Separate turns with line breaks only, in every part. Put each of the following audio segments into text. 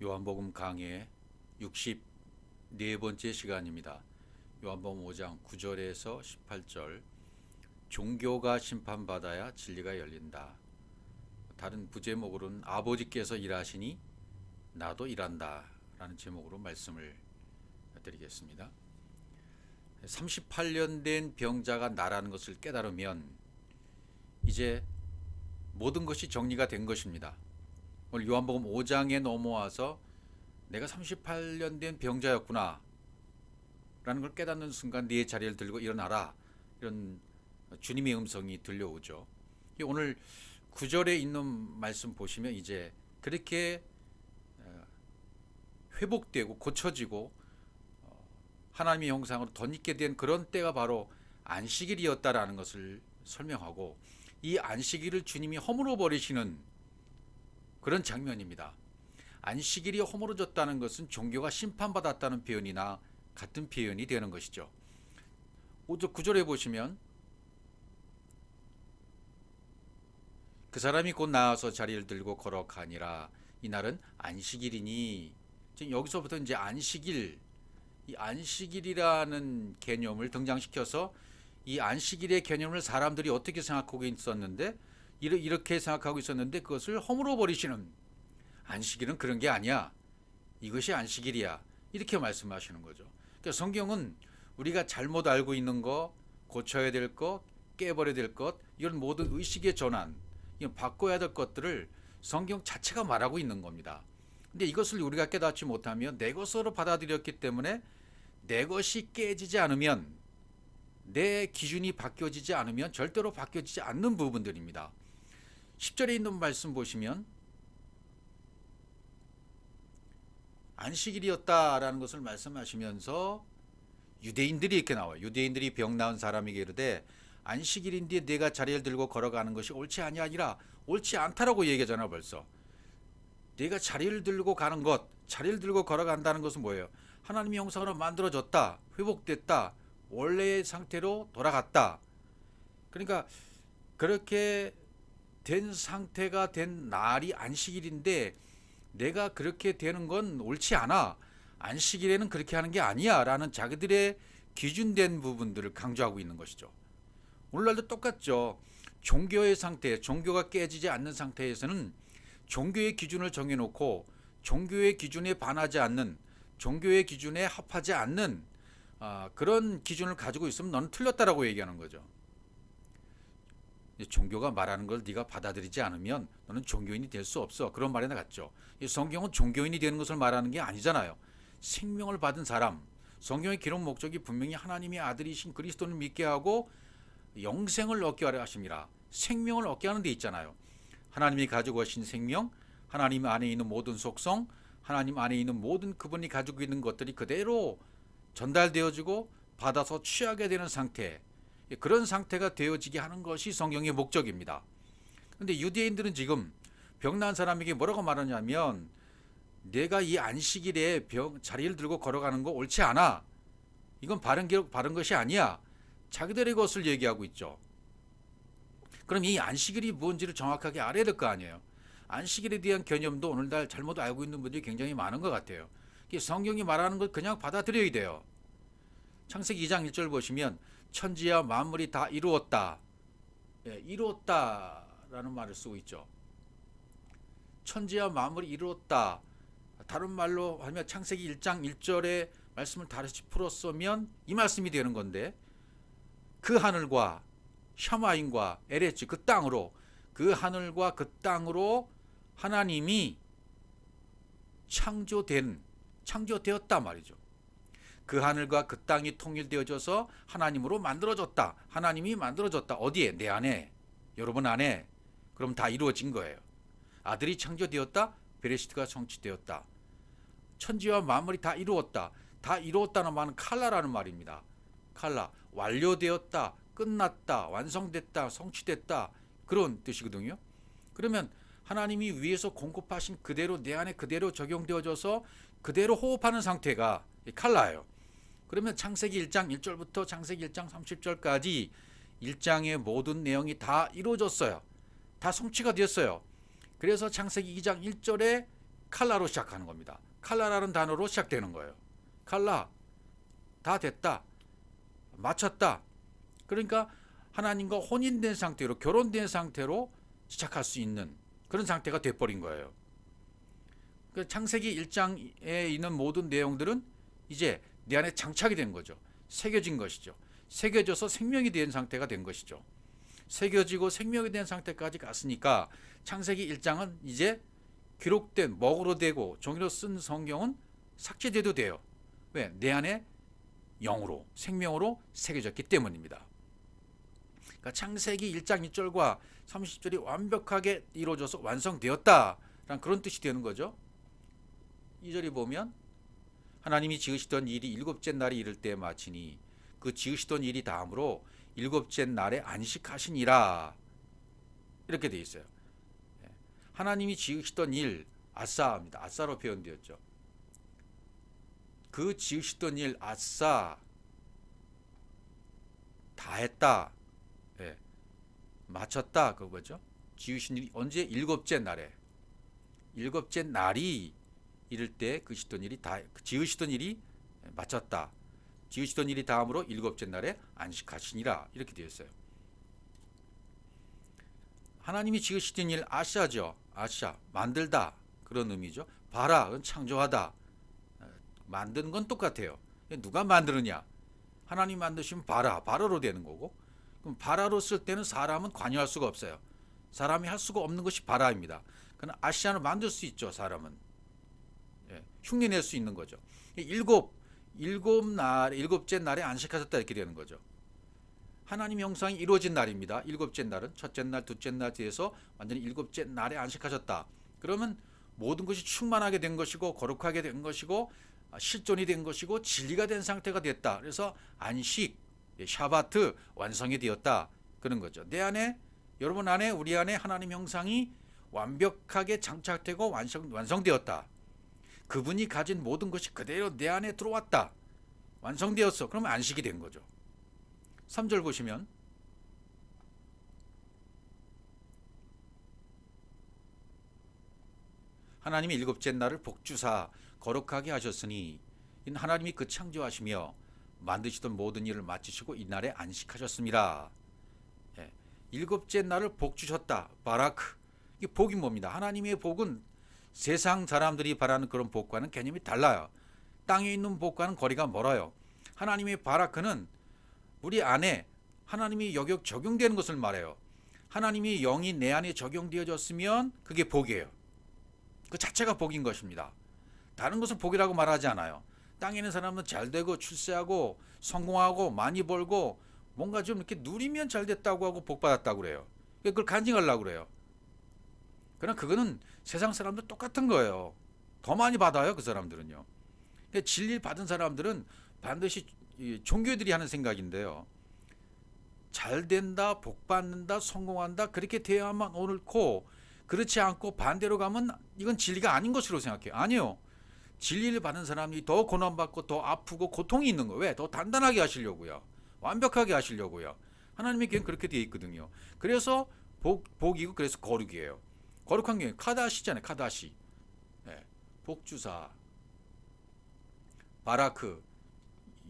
요한복음 강해 64번째 시간입니다. 요한복음 5장 9절에서 18절. 종교가 심판받아야 진리가 열린다. 다른 부제목으로는 아버지께서 일하시니 나도 일한다 라는 제목으로 말씀을 드리겠습니다. 38년 된 병자가 나라는 것을 깨달으면 이제 모든 것이 정리가 된 것입니다. 오늘 요한복음 5장에 넘어와서 내가 38년 된 병자였구나 라는 걸 깨닫는 순간 네 자리를 들고 일어나라, 이런 주님의 음성이 들려오죠. 오늘 9절에 있는 말씀 보시면 이제 그렇게 회복되고 고쳐지고 하나님의 형상으로 덧입게 된 그런 때가 바로 안식일이었다라는 것을 설명하고, 이 안식일을 주님이 허물어 버리시는 그런 장면입니다. 안식일이 허물어졌다는 것은 종교가 심판받았다는 표현이나 같은 표현이 되는 것이죠. 9절에 보시면 그 사람이 곧 나와서 자리를 들고 걸어가니라. 이날은 안식일이니, 지금 여기서부터 이제 안식일, 이 안식일이라는 개념을 등장시켜서 이 안식일의 개념을 사람들이 어떻게 생각하고 있었는데, 이렇게 생각하고 있었는데 그것을 허물어 버리시는, 안식일은 그런 게 아니야, 이것이 안식일이야, 이렇게 말씀하시는 거죠. 그러니까 성경은 우리가 잘못 알고 있는 거, 고쳐야 될 것, 깨버려야 될 것, 이런 모든 의식의 전환, 이런 바꿔야 될 것들을 성경 자체가 말하고 있는 겁니다. 근데 이것을 우리가 깨닫지 못하면 내 것으로 받아들였기 때문에 내 것이 깨지지 않으면, 내 기준이 바뀌어지지 않으면 절대로 바뀌어지지 않는 부분들입니다. 10절에 있는 말씀 보시면 안식일이었다라는 것을 말씀하시면서 유대인들이 이렇게 나와요. 유대인들이 병 나은 사람에게 이르되 안식일인데 내가 자리를 들고 걸어가는 것이 옳지 아니라 옳지 않다라고 얘기하잖아. 벌써 내가 자리를 들고 가는 것, 자리를 들고 걸어간다는 것은 뭐예요? 하나님의 형상으로 만들어졌다, 회복됐다, 원래의 상태로 돌아갔다. 그러니까 그렇게 된 상태가 된 날이 안식일인데 내가 그렇게 되는 건 옳지 않아, 안식일에는 그렇게 하는 게 아니야 라는 자기들의 기준된 부분들을 강조하고 있는 것이죠. 오늘날도 똑같죠. 종교의 상태, 종교가 깨지지 않는 상태에서는 종교의 기준을 정해놓고 종교의 기준에 반하지 않는, 종교의 기준에 합하지 않는 그런 기준을 가지고 있으면 너는 틀렸다라고 얘기하는 거죠. 종교가 말하는 걸 네가 받아들이지 않으면 너는 종교인이 될 수 없어, 그런 말에 나갔죠. 성경은 종교인이 되는 것을 말하는 게 아니잖아요. 생명을 받은 사람, 성경의 기록 목적이 분명히 하나님의 아들이신 그리스도를 믿게 하고 영생을 얻게 하려 하십니다. 생명을 얻게 하는 데 있잖아요. 하나님이 가지고 계신 생명, 하나님 안에 있는 모든 속성, 하나님 안에 있는 모든 그분이 가지고 있는 것들이 그대로 전달되어지고 받아서 취하게 되는 상태, 그런 상태가 되어지게 하는 것이 성경의 목적입니다. 그런데 유대인들은 지금 병난 사람에게 뭐라고 말하냐면 내가 이 안식일에 자리를 들고 걸어가는 거 옳지 않아, 이건 바른 것이 아니야, 자기들의 것을 얘기하고 있죠. 그럼 이 안식일이 뭔지를 정확하게 알아야 될 거 아니에요. 안식일에 대한 개념도 오늘날 잘못 알고 있는 분들이 굉장히 많은 것 같아요. 성경이 말하는 걸 그냥 받아들여야 돼요. 창세기 2장 1절 보시면 천지와 만물이 다 이루었다, 이루었다라는 말을 쓰고 있죠. 천지와 만물이 이루었다, 다른 말로 하면 창세기 1장 1절의 말씀을 다시 풀었으면 이 말씀이 되는 건데, 그 하늘과 샤마임과 에레츠, 그 땅으로, 그 하늘과 그 땅으로 하나님이 창조되었다 말이죠. 그 하늘과 그 땅이 통일되어져서 하나님으로 만들어졌다. 하나님이 만들어졌다. 어디에? 내 안에, 여러분 안에. 그럼 다 이루어진 거예요. 아들이 창조되었다. 베레시트가 성취되었다. 천지와 만물이 다 이루었다. 다 이루었다는 말은 칼라라는 말입니다. 칼라, 완료되었다, 끝났다, 완성됐다, 성취됐다, 그런 뜻이거든요. 그러면 하나님이 위에서 공급하신 그대로 내 안에 그대로 적용되어져서 그대로 호흡하는 상태가 칼라예요. 그러면 창세기 1장 1절부터 창세기 1장 30절까지 1장의 모든 내용이 다 이루어졌어요. 다 성취가 되었어요. 그래서 창세기 2장 1절에 칼라로 시작하는 겁니다. 칼라라는 단어로 시작되는 거예요. 칼라, 다 됐다, 마쳤다. 그러니까 하나님과 혼인된 상태로, 결혼된 상태로 시작할 수 있는 그런 상태가 돼버린 거예요. 그 창세기 1장에 있는 모든 내용들은 이제 내 안에 장착이 된 거죠. 새겨진 것이죠. 새겨져서 생명이 된 상태가 된 것이죠. 새겨지고 생명이 된 상태까지 갔으니까 창세기 1장은 이제 기록된, 먹으로 되고 종이로 쓴 성경은 삭제돼도 돼요. 왜? 내 안에 영으로, 생명으로 새겨졌기 때문입니다. 그러니까 창세기 1장 1절과 30절이 완벽하게 이루어져서 완성되었다라는 그런 뜻이 되는 거죠. 2절에 보면 하나님이 지으시던 일이 일곱째 날이 이를 때 마치니 그 지으시던 일이 다음으로 일곱째 날에 안식하시니라. 이렇게 돼 있어요. 하나님이 지으시던 일, 아싸입니다. 아싸로 표현되었죠. 그 지으시던 일, 아싸, 다 했다, 마쳤다, 그거죠. 지으신 일이 언제? 일곱째 날에. 일곱째 날이 이를 때 그시던 일이 다, 지으시던 일이 마쳤다. 지으시던 일이 다음으로 일곱째 날에 안식하시니라. 이렇게 되어 있어요. 하나님이 지으시던 일, 아샤죠. 아샤, 만들다, 그런 의미죠. 바라, 그건 창조하다. 만드는 건 똑같아요. 누가 만드느냐? 하나님 만드시면 바라, 바라로 되는 거고, 그럼 바라로 쓸 때는 사람은 관여할 수가 없어요. 사람이 할 수가 없는 것이 바라입니다. 그러나 아시아는 만들 수 있죠. 사람은 흉내낼 수 있는 거죠. 일곱째 날에 안식하셨다, 이렇게 되는 거죠. 하나님 형상이 이루어진 날입니다. 일곱째 날은 첫째 날, 둘째 날 뒤에서 완전히 일곱째 날에 안식하셨다. 그러면 모든 것이 충만하게 된 것이고, 거룩하게 된 것이고, 실존이 된 것이고, 진리가 된 상태가 됐다. 그래서 안식, 샤바트 완성이 되었다, 그런 거죠. 내 안에, 여러분 안에, 우리 안에 하나님 형상이 완벽하게 장착되고 완성되었다. 그분이 가진 모든 것이 그대로 내 안에 들어왔다, 완성되었어. 그러면 안식이 된 거죠. 3절 보시면 하나님이 일곱째 날을 복주사 거룩하게 하셨으니 이는 하나님이 그 창조하시며 만드시던 모든 일을 마치시고 이날에 안식하셨습니다. 일곱째 날을 복 주셨다, 바라크. 이게 복이 뭡니다. 하나님의 복은 세상 사람들이 바라는 그런 복과는 개념이 달라요. 땅에 있는 복과는 거리가 멀어요. 하나님의 바라크는 우리 안에 하나님이 영역 적용되는 것을 말해요. 하나님이 영이 내 안에 적용되어졌으면 그게 복이에요. 그 자체가 복인 것입니다. 다른 것을 복이라고 말하지 않아요. 땅에 있는 사람은 잘되고 출세하고 성공하고 많이 벌고 뭔가 좀 이렇게 누리면 잘됐다고 하고 복받았다고 그래요. 그걸 간증하려고 그래요. 그러나 그거는 세상 사람들 똑같은 거예요. 더 많이 받아요, 그 사람들은요. 진리 받은 사람들은 반드시 종교들이 하는 생각인데요. 잘 된다, 복 받는다, 성공한다, 그렇게 돼야만 옳고, 그렇지 않고 반대로 가면 이건 진리가 아닌 것으로 생각해요. 아니요. 진리를 받은 사람이 더 고난받고 더 아프고 고통이 있는 거예요. 왜? 더 단단하게 하시려고요. 완벽하게 하시려고요. 하나님의 교회는 그렇게 되어 있거든요. 그래서 복이고, 그래서 거룩이에요. 거룩한 게 카다시잖아요. 카다시. 복주사, 바라크.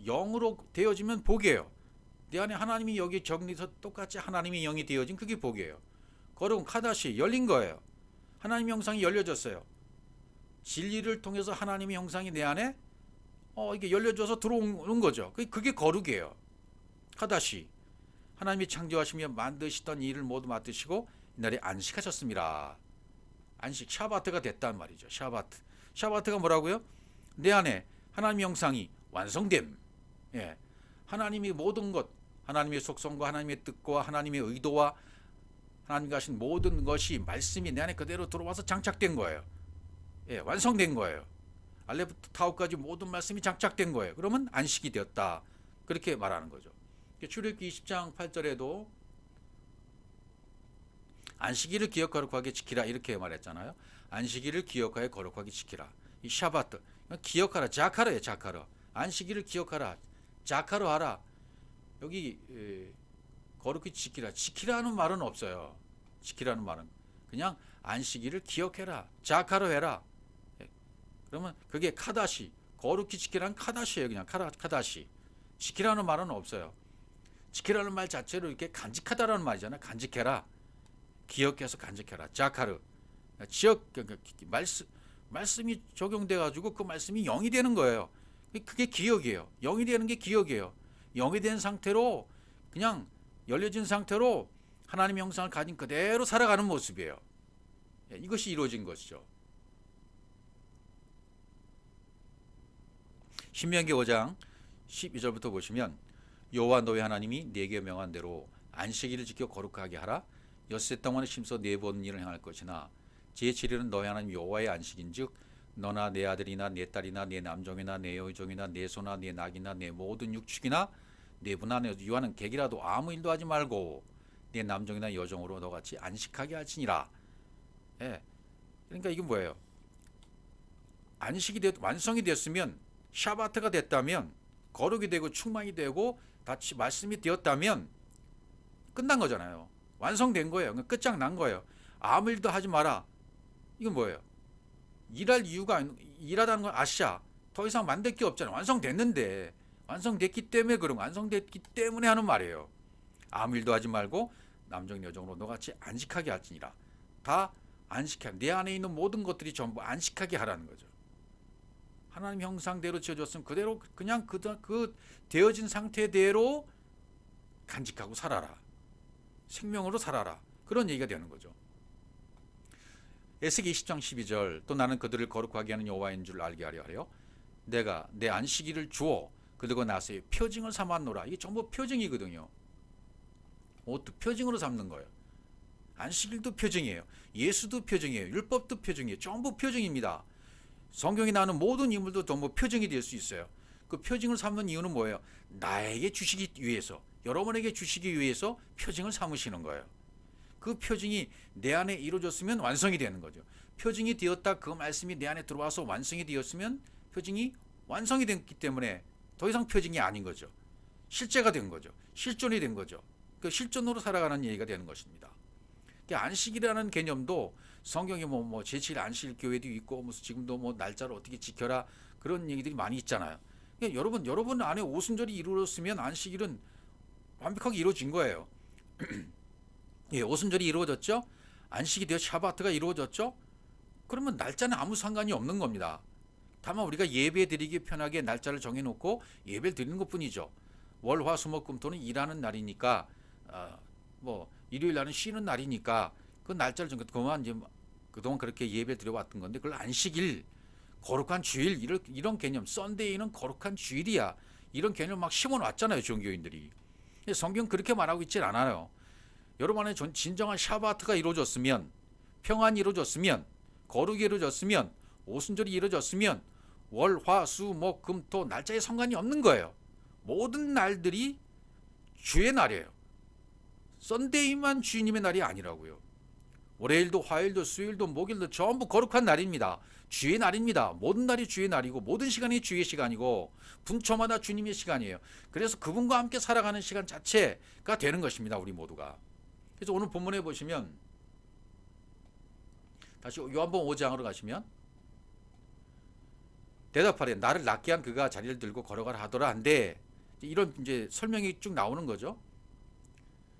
영으로 되어지면 복이에요. 내 안에 하나님이 여기 정리해서 똑같이 하나님의 영이 되어진 그게 복이에요. 거룩은 카다시, 열린 거예요. 하나님의 형상이 열려졌어요. 진리를 통해서 하나님의 형상이 내 안에 이게 열려져서 들어오는 거죠. 그게 거룩이에요. 카다시. 하나님이 창조하시며 만드시던 일을 모두 맡으시고 이날에 안식하셨습니다. 안식, 샤바트가 됐단 말이죠. 샤바트. 샤바트가 뭐라고요? 내 안에 하나님의 형상이 완성됨. 하나님이 모든 것, 하나님의 속성과 하나님의 뜻과 하나님의 의도와 하나님이 하신 모든 것이, 말씀이 내 안에 그대로 들어와서 장착된 거예요. 완성된 거예요. 알레부터 타우까지 모든 말씀이 장착된 거예요. 그러면 안식이 되었다, 그렇게 말하는 거죠. 출애굽기 20장 8절에도 안식일을 기억하여 거룩하게 지키라, 이렇게 말했잖아요. 안식일을 기억하여 거룩하게 지키라. 이 샤바트, 기억하라, 자카르예요. 자카르. 안식일을 기억하라, 자카르 하라. 여기 거룩히 지키라, 지키라는 말은 없어요. 지키라는 말은 그냥 안식일을 기억해라, 자카르 해라. 그러면 그게 카다시, 거룩히 지키라는 카다시예요. 그냥 카다시. 지키라는 말은 없어요. 지키라는 말 자체로 이렇게 간직하다라는 말이잖아요. 간직해라. 기억해서 간직해라. 자카르. 지역 말씀이 적용돼 가지고 그 말씀이 영이 되는 거예요. 그게 기억이에요. 영이 되는 게 기억이에요. 영이 된 상태로 그냥 열려진 상태로 하나님의 형상을 가진 그대로 살아가는 모습이에요. 이것이 이루어진 것이죠. 신명기 5장 12절부터 보시면 여호와 너희 하나님이 네게 명한 대로 안식일을 지켜 거룩하게 하라. 엿새 동안에 심서 네 번 일을 행할 것이나 제7일은 너희 하나님 여호와의 안식인즉 너나 내 아들이나 내 딸이나 내 남종이나 내 여종이나 내 소나 내 낙이나 내 모든 육축이나 내 부나 내 유하는 객이라도 아무 일도 하지 말고 내 남종이나 여종으로 너같이 안식하게 할지니라. 예. 그러니까 이게 뭐예요? 안식이 완성이 됐으면 샤바트가 됐다면 거룩이 되고 충만이 되고 다시 말씀이 되었다면 끝난 거잖아요. 완성된 거예요. 끝장난 거예요. 아무 일도 하지 마라. 이건 뭐예요? 일할 이유가 일하다는 건 아시아. 더 이상 만들 게 없잖아요. 완성됐는데 완성됐기 때문에 그런 완성됐기 때문에 하는 말이에요. 아무 일도 하지 말고 남정 여정으로 너같이 안식하게 할지니라. 다 안식하게 내 안에 있는 모든 것들이 전부 안식하게 하라는 거죠. 하나님 형상대로 지어졌으면 그대로 그냥 그 되어진 상태대로 간직하고 살아라. 생명으로 살아라. 그런 얘기가 되는 거죠. 에스겔 20장 12절 또 나는 그들을 거룩하게 하는 여호와인 줄 알게 하려 하려 내가 내 안식일을 주어 그들과 나서의 표징을 삼았노라. 이게 전부 표징이거든요. 옷도 표징으로 삼는 거예요. 안식일도 표징이에요. 예수도 표징이에요. 율법도 표징이에요. 전부 표징입니다. 성경에 나오는 모든 인물도 전부 표징이 될 수 있어요. 그 표징을 삼는 이유는 뭐예요? 나에게 주시기 위해서, 여러분에게 주시기 위해서 표징을 삼으시는 거예요. 그 표징이 내 안에 이루어졌으면 완성이 되는 거죠. 표징이 되었다, 그 말씀이 내 안에 들어와서 완성이 되었으면 표징이 완성이 됐기 때문에 더 이상 표징이 아닌 거죠. 실제가 된 거죠. 실존이 된 거죠. 그 실존으로 살아가는 얘기가 되는 것입니다. 안식이라는 개념도 성경에 뭐 제7 안식일 교회도 있고 무슨 지금도 뭐 날짜를 어떻게 지켜라 그런 얘기들이 많이 있잖아요. 그러니까 여러분 안에 오순절이 이루어졌으면 안식일은 완벽하게 이루어진 거예요. 예, 오순절이 이루어졌죠. 안식이 되어 샤바트가 이루어졌죠. 그러면 날짜는 아무 상관이 없는 겁니다. 다만 우리가 예배 드리기 편하게 날짜를 정해놓고 예배를 드리는 것뿐이죠. 월, 화, 수, 목, 금, 토는 일하는 날이니까 뭐 일요일 날은 쉬는 날이니까 그 날짜를 정해 그만 이제 그동안 그렇게 예배를 드려왔던 건데 그걸 안식일, 거룩한 주일 이런 개념, 썬데이는 거룩한 주일이야. 이런 개념을 막 심어놨잖아요, 종교인들이. 성경 그렇게 말하고 있질 않아요. 여러분 안에 진정한 샤바트가 이루어졌으면, 평안이 이루어졌으면, 거룩이 이루어졌으면, 오순절이 이루어졌으면 월, 화, 수, 목, 금, 토 날짜에 상관이 없는 거예요. 모든 날들이 주의 날이에요. 썬데이만 주님의 날이 아니라고요. 월요일도 화요일도 수요일도 목요일도 전부 거룩한 날입니다. 주의 날입니다. 모든 날이 주의 날이고 모든 시간이 주의 시간이고 분초마다 주님의 시간이에요. 그래서 그분과 함께 살아가는 시간 자체가 되는 것입니다. 우리 모두가. 그래서 오늘 본문에 보시면 다시 요한복음 5장으로 가시면 대답하래 나를 낫게 한 그가 자리를 들고 걸어가라 하더라 한데 이런 이제 설명이 쭉 나오는 거죠.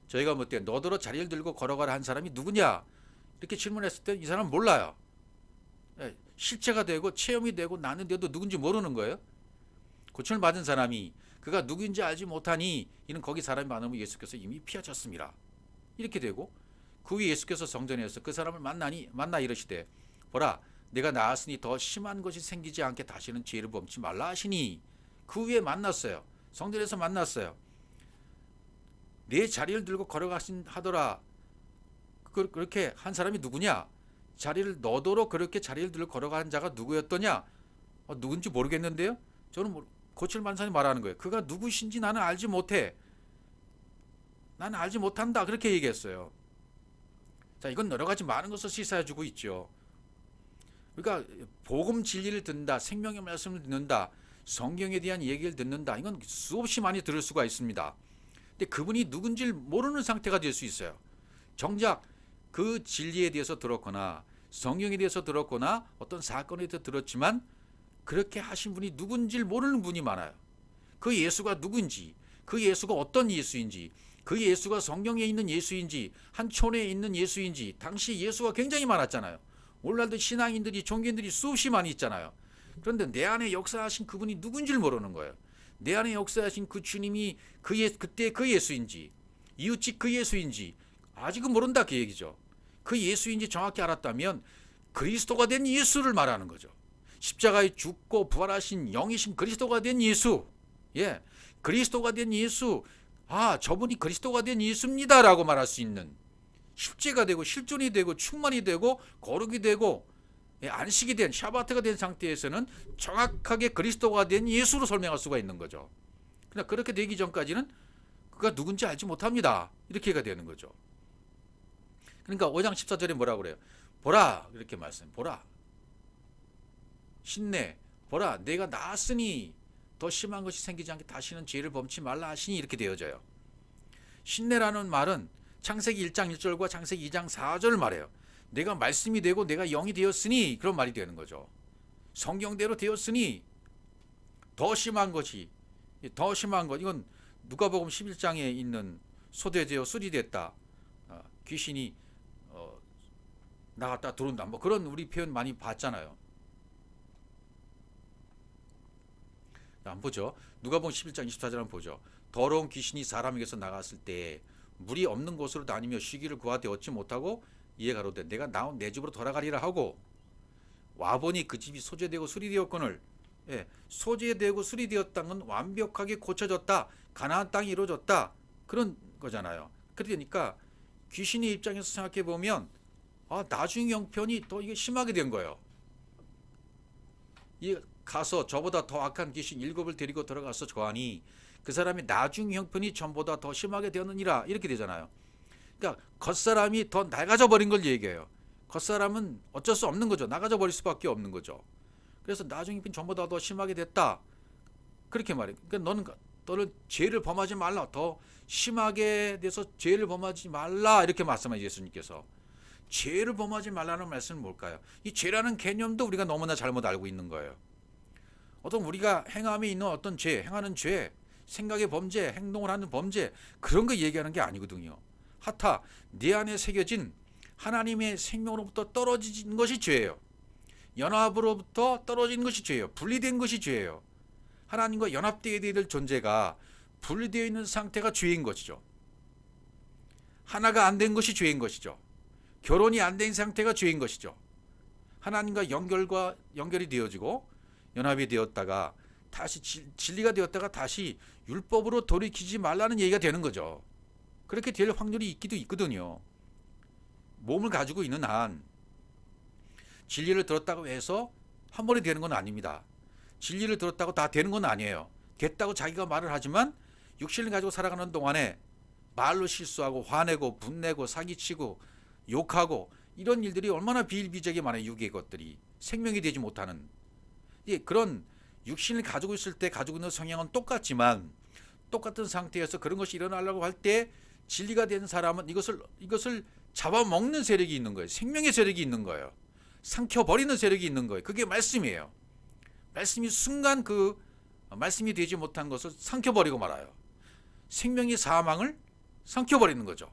저희가 뭐 때 너더러 자리를 들고 걸어가라 한 사람이 누구냐 이렇게 질문했을 때 이 사람은 몰라요. 실체가 되고 체험이 되고 나는데도 누군지 모르는 거예요. 고침을 받은 사람이 그가 누구인지 알지 못하니 이는 거기 사람이 많으면 예수께서 이미 피하셨습니다. 이렇게 되고 그 후에 예수께서 성전에서 그 사람을 만나 이르시되 보라 내가 나았으니 더 심한 것이 생기지 않게 다시는 죄를 범치 말라 하시니 그 후에 만났어요. 성전에서 만났어요. 내 자리를 들고 걸어가신 하더라. 그렇게 한 사람이 누구냐? 너더러 그렇게 자리를 들고 걸어간 자가 누구였더냐? 누군지 모르겠는데요. 저는 고칠 만사님 말하는 거예요. 그가 누구신지 나는 알지 못해. 나는 알지 못한다. 그렇게 얘기했어요. 자, 이건 여러 가지 많은 것을 시사해주고 있죠. 그러니까 복음 진리를 듣는다, 생명의 말씀을 듣는다, 성경에 대한 얘기를 듣는다. 이건 수없이 많이 들을 수가 있습니다. 근데 그분이 누군지 모르는 상태가 될 수 있어요. 정작 그 진리에 대해서 들었거나 성경에 대해서 들었거나 어떤 사건에 대해서 들었지만 그렇게 하신 분이 누군지 모르는 분이 많아요. 그 예수가 누군지, 그 예수가 어떤 예수인지, 그 예수가 성경에 있는 예수인지, 한촌에 있는 예수인지, 당시 예수가 굉장히 많았잖아요. 오늘날도 신앙인들이, 종교인들이 수없이 많이 있잖아요. 그런데 내 안에 역사하신 그분이 누군지를 모르는 거예요. 내 안에 역사하신 그 주님이 그때 그 예수인지, 이웃집 그 예수인지 아직은 모른다 그 얘기죠. 그 예수인지 정확히 알았다면 그리스도가 된 예수를 말하는 거죠. 십자가에 죽고 부활하신 영이신 그리스도가 된 예수. 예, 그리스도가 된 예수. 아, 저분이 그리스도가 된 예수입니다라고 말할 수 있는, 실제가 되고 실존이 되고 충만이 되고 거룩이 되고 안식이 된, 샤바트가 된 상태에서는 정확하게 그리스도가 된 예수로 설명할 수가 있는 거죠. 그러나 그렇게 되기 전까지는 그가 누군지 알지 못합니다. 이렇게가 되는 거죠. 그러니까 5장 14절에 뭐라고 그래요? 보라, 이렇게 말씀. 보라, 신내, 보라, 내가 나았으니 더 심한 것이 생기지 않게 다시는 죄를 범치 말라 하시니, 이렇게 되어져요. 신내라는 말은 창세기 1장 1절과 창세기 2장 4절을 말해요. 내가 말씀이 되고 내가 영이 되었으니, 그런 말이 되는 거죠. 성경대로 되었으니 더 심한 것이, 더 심한 것, 이건 누가복음 11장에 있는 소되되어 술이 됐다, 귀신이 나갔다 들어온다, 뭐 그런 우리 표현 많이 봤잖아요. 한번 보죠. 누가복음 11장 24절 한번 보죠. 더러운 귀신이 사람에게서 나갔을 때 물이 없는 곳으로 다니며 쉬기를 구하되 얻지 못하고 이에 가로되 내가 나온 내 집으로 돌아가리라 하고 와보니 그 집이 소재되고 술이 되었거늘. 예, 소재되고 술이 되었다는 건 완벽하게 고쳐졌다, 가나안 땅이 이루어졌다, 그런 거잖아요. 그러니까 귀신의 입장에서 생각해 보면 나중 형편이 더 이게 심하게 된 거예요. 이 가서 저보다 더 악한 귀신 7을 데리고 들어가서 거하니 그 사람의 나중 형편이 전보다 더 심하게 되었느니라, 이렇게 되잖아요. 그러니까 겉사람이 더 낡아져 버린 걸 얘기해요. 겉사람은 어쩔 수 없는 거죠. 나가져 버릴 수밖에 없는 거죠. 그래서 나중 형편이 전보다 더 심하게 됐다, 그렇게 말해요. 그러니까 너는 죄를 범하지 말라, 더 심하게 돼서 죄를 범하지 말라, 이렇게 말씀하신 예수님께서. 죄를 범하지 말라는 말씀은 뭘까요? 이 죄라는 개념도 우리가 너무나 잘못 알고 있는 거예요. 어떤 우리가 행함에 있는 어떤 죄, 행하는 죄, 생각의 범죄, 행동을 하는 범죄, 그런 거 얘기하는 게 아니거든요. 하타 내 안에 새겨진 하나님의 생명으로부터 떨어진 것이 죄예요. 연합으로부터 떨어진 것이 죄예요. 분리된 것이 죄예요. 하나님과 연합되어야 될 존재가 분리되어 있는 상태가 죄인 것이죠. 하나가 안 된 것이 죄인 것이죠. 결혼이 안 된 상태가 죄인 것이죠. 하나님과 연결이 되어지고 연합이 되었다가 다시 진리가 되었다가 다시 율법으로 돌이키지 말라는 얘기가 되는 거죠. 그렇게 될 확률이 있기도 있거든요. 몸을 가지고 있는 한 진리를 들었다고 해서 한 번에 되는 건 아닙니다. 진리를 들었다고 다 되는 건 아니에요. 됐다고 자기가 말을 하지만 육신을 가지고 살아가는 동안에 말로 실수하고 화내고 분내고 사기치고 욕하고 이런 일들이 얼마나 비일비재하게 많아요. 육의 것들이 생명이 되지 못하는, 그런 육신을 가지고 있을 때 가지고 있는 성향은 똑같지만 똑같은 상태에서 그런 것이 일어나려고 할 때 진리가 된 사람은 이것을 잡아먹는 세력이 있는 거예요. 생명의 세력이 있는 거예요. 삼켜버리는 세력이 있는 거예요. 그게 말씀이에요. 말씀이 순간 그 말씀이 되지 못한 것을 삼켜버리고 말아요. 생명의 사망을 삼켜버리는 거죠.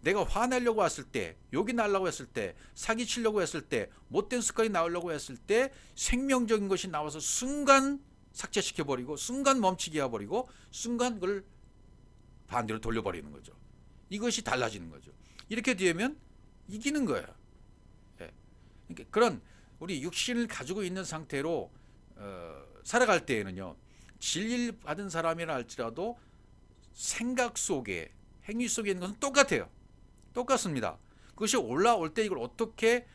내가 화내려고 했을 때, 욕이 나려고 했을 때, 사기치려고 했을 때, 못된 습관이 나오려고 했을 때 생명적인 것이 나와서 순간 삭제시켜버리고 순간 멈추게 해버리고 순간 그걸 반대로 돌려버리는 거죠. 이것이 달라지는 거죠. 이렇게 되면 이기는 거예요. 그러니까 그런 우리 육신을 가지고 있는 상태로 살아갈 때에는요, 진리를 받은 사람이라 할지라도 생각 속에, 행위 속에 있는 것은 똑같아요. 똑같습니다. 그것이 올라올 때 이걸 어떻게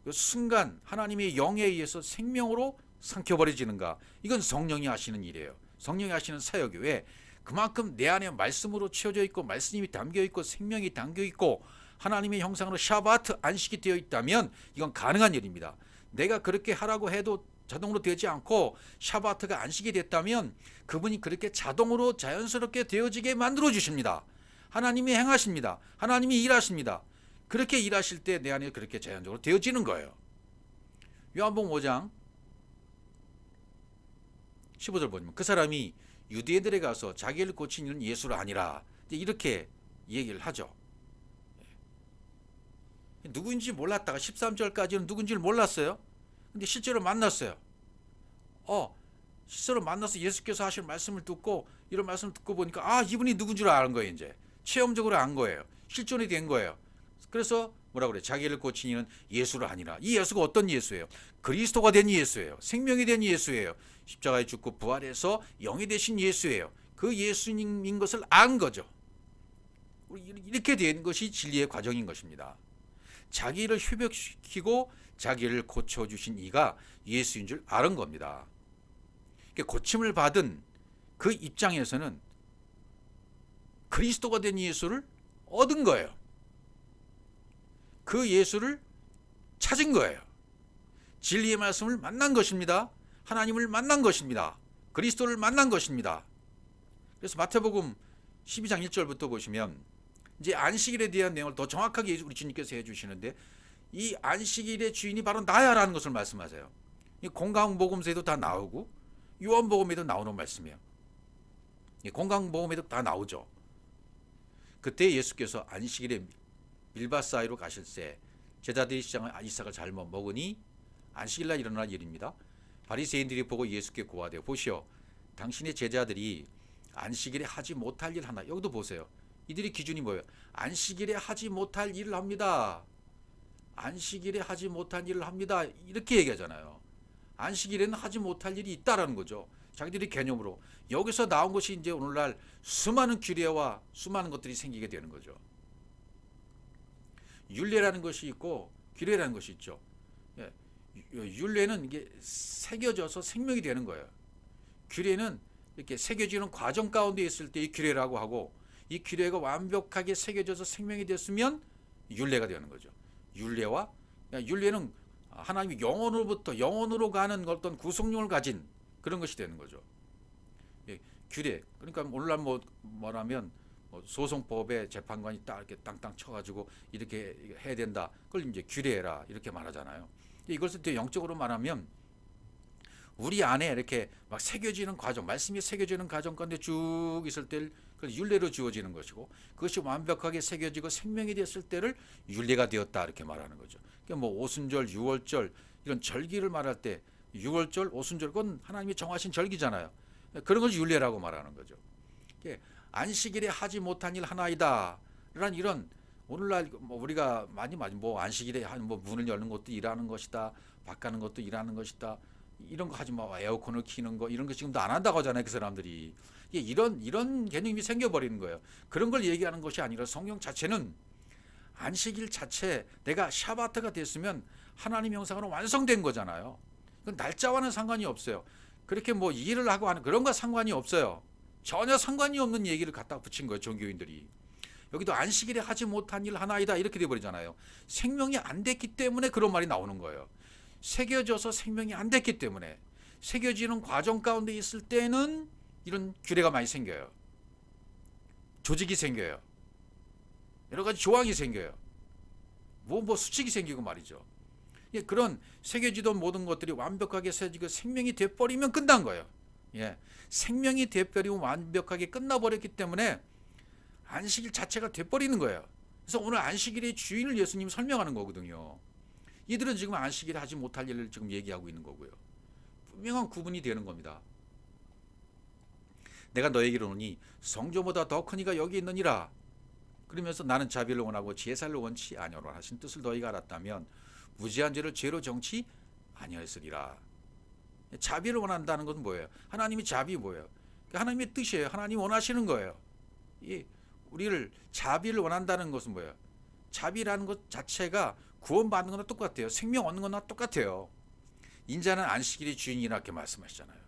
그 순간 하나님의 영에 의해서 생명으로 삼켜버려지는가, 이건 성령이 하시는 일이에요. 성령이 하시는 사역이. 왜? 그만큼 내 안에 말씀으로 채워져 있고 말씀이 담겨 있고 생명이 담겨 있고 하나님의 형상으로 샤바트 안식이 되어 있다면 이건 가능한 일입니다. 내가 그렇게 하라고 해도 자동으로 되지 않고 샤바트가 안식이 됐다면 그분이 그렇게 자동으로 자연스럽게 되어지게 만들어 주십니다. 하나님이 행하십니다. 하나님이 일하십니다. 그렇게 일하실 때 내 안에 그렇게 자연적으로 되어지는 거예요. 요한복음 5장 15절 보면 그 사람이 유대인들에 가서 자기를 고친 이는 예수가 아니라 이렇게 얘기를 하죠. 누구인지 몰랐다가 13절까지는 누군지를 몰랐어요. 근데 실제로 만났어요. 실제로 만나서 예수께서 하신 말씀을 듣고 이런 말씀을 듣고 보니까 이분이 누군 줄 아는 거예요. 이제 체험적으로 안 거예요. 실존이 된 거예요. 그래서 뭐라 그래? 자기를 고친 이는 예수가 아니라. 이 예수가 어떤 예수예요? 그리스도가 된 예수예요. 생명이 된 예수예요. 십자가에 죽고 부활해서 영이 되신 예수예요. 그 예수님인 것을 안 거죠. 이렇게 된 것이 진리의 과정인 것입니다. 자기를 회복시키고 자기를 고쳐주신 이가 예수인 줄 아는 겁니다. 고침을 받은 그 입장에서는 그리스도가 된 예수를 얻은 거예요. 그 예수를 찾은 거예요. 진리의 말씀을 만난 것입니다. 하나님을 만난 것입니다. 그리스도를 만난 것입니다. 그래서 마태복음 12장 1절부터 보시면 이제 안식일에 대한 내용을 더 정확하게 우리 주님께서 해주시는데 이 안식일의 주인이 바로 나야라는 것을 말씀하세요. 공강복음서에도 다 나오고 요한복음에도 나오는 말씀이에요. 공강복음에도 다 나오죠. 그때 예수께서 안식일에 밀밭 사이로 가실 때 제자들이 이삭을 잘못 먹으니 안식일날 일어날 일입니다. 바리새인들이 보고 예수께 고하되 보시오 당신의 제자들이 안식일에 하지 못할 일 하나. 여기도 보세요. 이들의 기준이 뭐예요? 안식일에 하지 못할 일을 합니다. 안식일에 하지 못할 일을 합니다. 이렇게 얘기하잖아요. 안식일에는 하지 못할 일이 있다라는 거죠. 자기들이 개념으로. 여기서 나온 것이 이제 오늘날 수많은 규례와 수많은 것들이 생기게 되는 거죠. 율례라는 것이 있고 규례라는 것이 있죠. 율례는 이게 새겨져서 생명이 되는 거예요. 규례는 이렇게 새겨지는 과정 가운데 있을 때 이 규례라고 하고 이 규례가 완벽하게 새겨져서 생명이 됐으면 율례가 되는 거죠. 율례는 하나님이 영원으로부터 영원으로 가는 어떤 구속력을 가진 그런 것이 되는 거죠. 규례. 그러니까 오늘날 뭐라면 소송법에 재판관이 딱 이렇게 땅땅 쳐가지고 이렇게 해야 된다. 그걸 이제 규례라 이렇게 말하잖아요. 이것을 또 영적으로 말하면 우리 안에 이렇게 막 새겨지는 과정, 말씀이 새겨지는 과정 가운데 쭉 있을 때를 그걸 율례로 주어지는 것이고 그것이 완벽하게 새겨지고 생명이 됐을 때를 율례가 되었다 이렇게 말하는 거죠. 그러니까 오순절, 유월절 이런 절기를 말할 때 유월절, 오순절 그건 하나님이 정하신 절기잖아요. 그런 걸 율례라고 말하는 거죠. 안식일에 하지 못한 일 하나이다. 이런 오늘날 우리가 많이 안식일에 문을 여는 것도 일하는 것이다. 박 가는 것도 일하는 것이다. 이런 거 하지 마. 에어컨을 키는 거 이런 거 지금도 안 한다고 하잖아요. 그 사람들이. 이런 개념이 생겨버리는 거예요. 그런 걸 얘기하는 것이 아니라 성경 자체는 안식일 자체 내가 샤바트가 됐으면 하나님 형상으로 완성된 거잖아요. 날짜와는 상관이 없어요. 그렇게 일을 하고 하는 그런 거 상관이 없어요. 전혀 상관이 없는 얘기를 갖다 붙인 거예요. 종교인들이. 여기도 안식일에 하지 못한 일 하나이다 이렇게 돼버리잖아요. 생명이 안 됐기 때문에 그런 말이 나오는 거예요. 새겨져서 생명이 안 됐기 때문에 새겨지는 과정 가운데 있을 때는 이런 규례가 많이 생겨요. 조직이 생겨요. 여러 가지 조항이 생겨요. 수칙이 생기고 말이죠. 그런 새겨지던 모든 것들이 완벽하게 새겨지고 생명이 돼버리면 끝난 거예요. 생명이 돼버리고 완벽하게 끝나버렸기 때문에 안식일 자체가 돼버리는 거예요. 그래서 오늘 안식일의 주인을 예수님이 설명하는 거거든요. 이들은 지금 안식일에 하지 못할 일을 지금 얘기하고 있는 거고요. 분명한 구분이 되는 겁니다. 내가 너에게 이르노니 성조보다 더 큰 이가 여기 있느니라. 그러면서 나는 자비를 원하고 제사를 원치 아니하노라 하신 뜻을 너희가 알았다면 무지한 죄를 죄로 정치 아니하였으리라. 자비를 원한다는 것은 뭐예요? 하나님이 자비 뭐예요? 하나님의 뜻이에요. 하나님이 원하시는 거예요. 우리를 자비를 원한다는 것은 뭐예요? 자비라는 것 자체가 구원받는 거나 똑같아요. 생명 얻는 거나 똑같아요. 인자는 안식일의 주인이라 이렇게 말씀하시잖아요.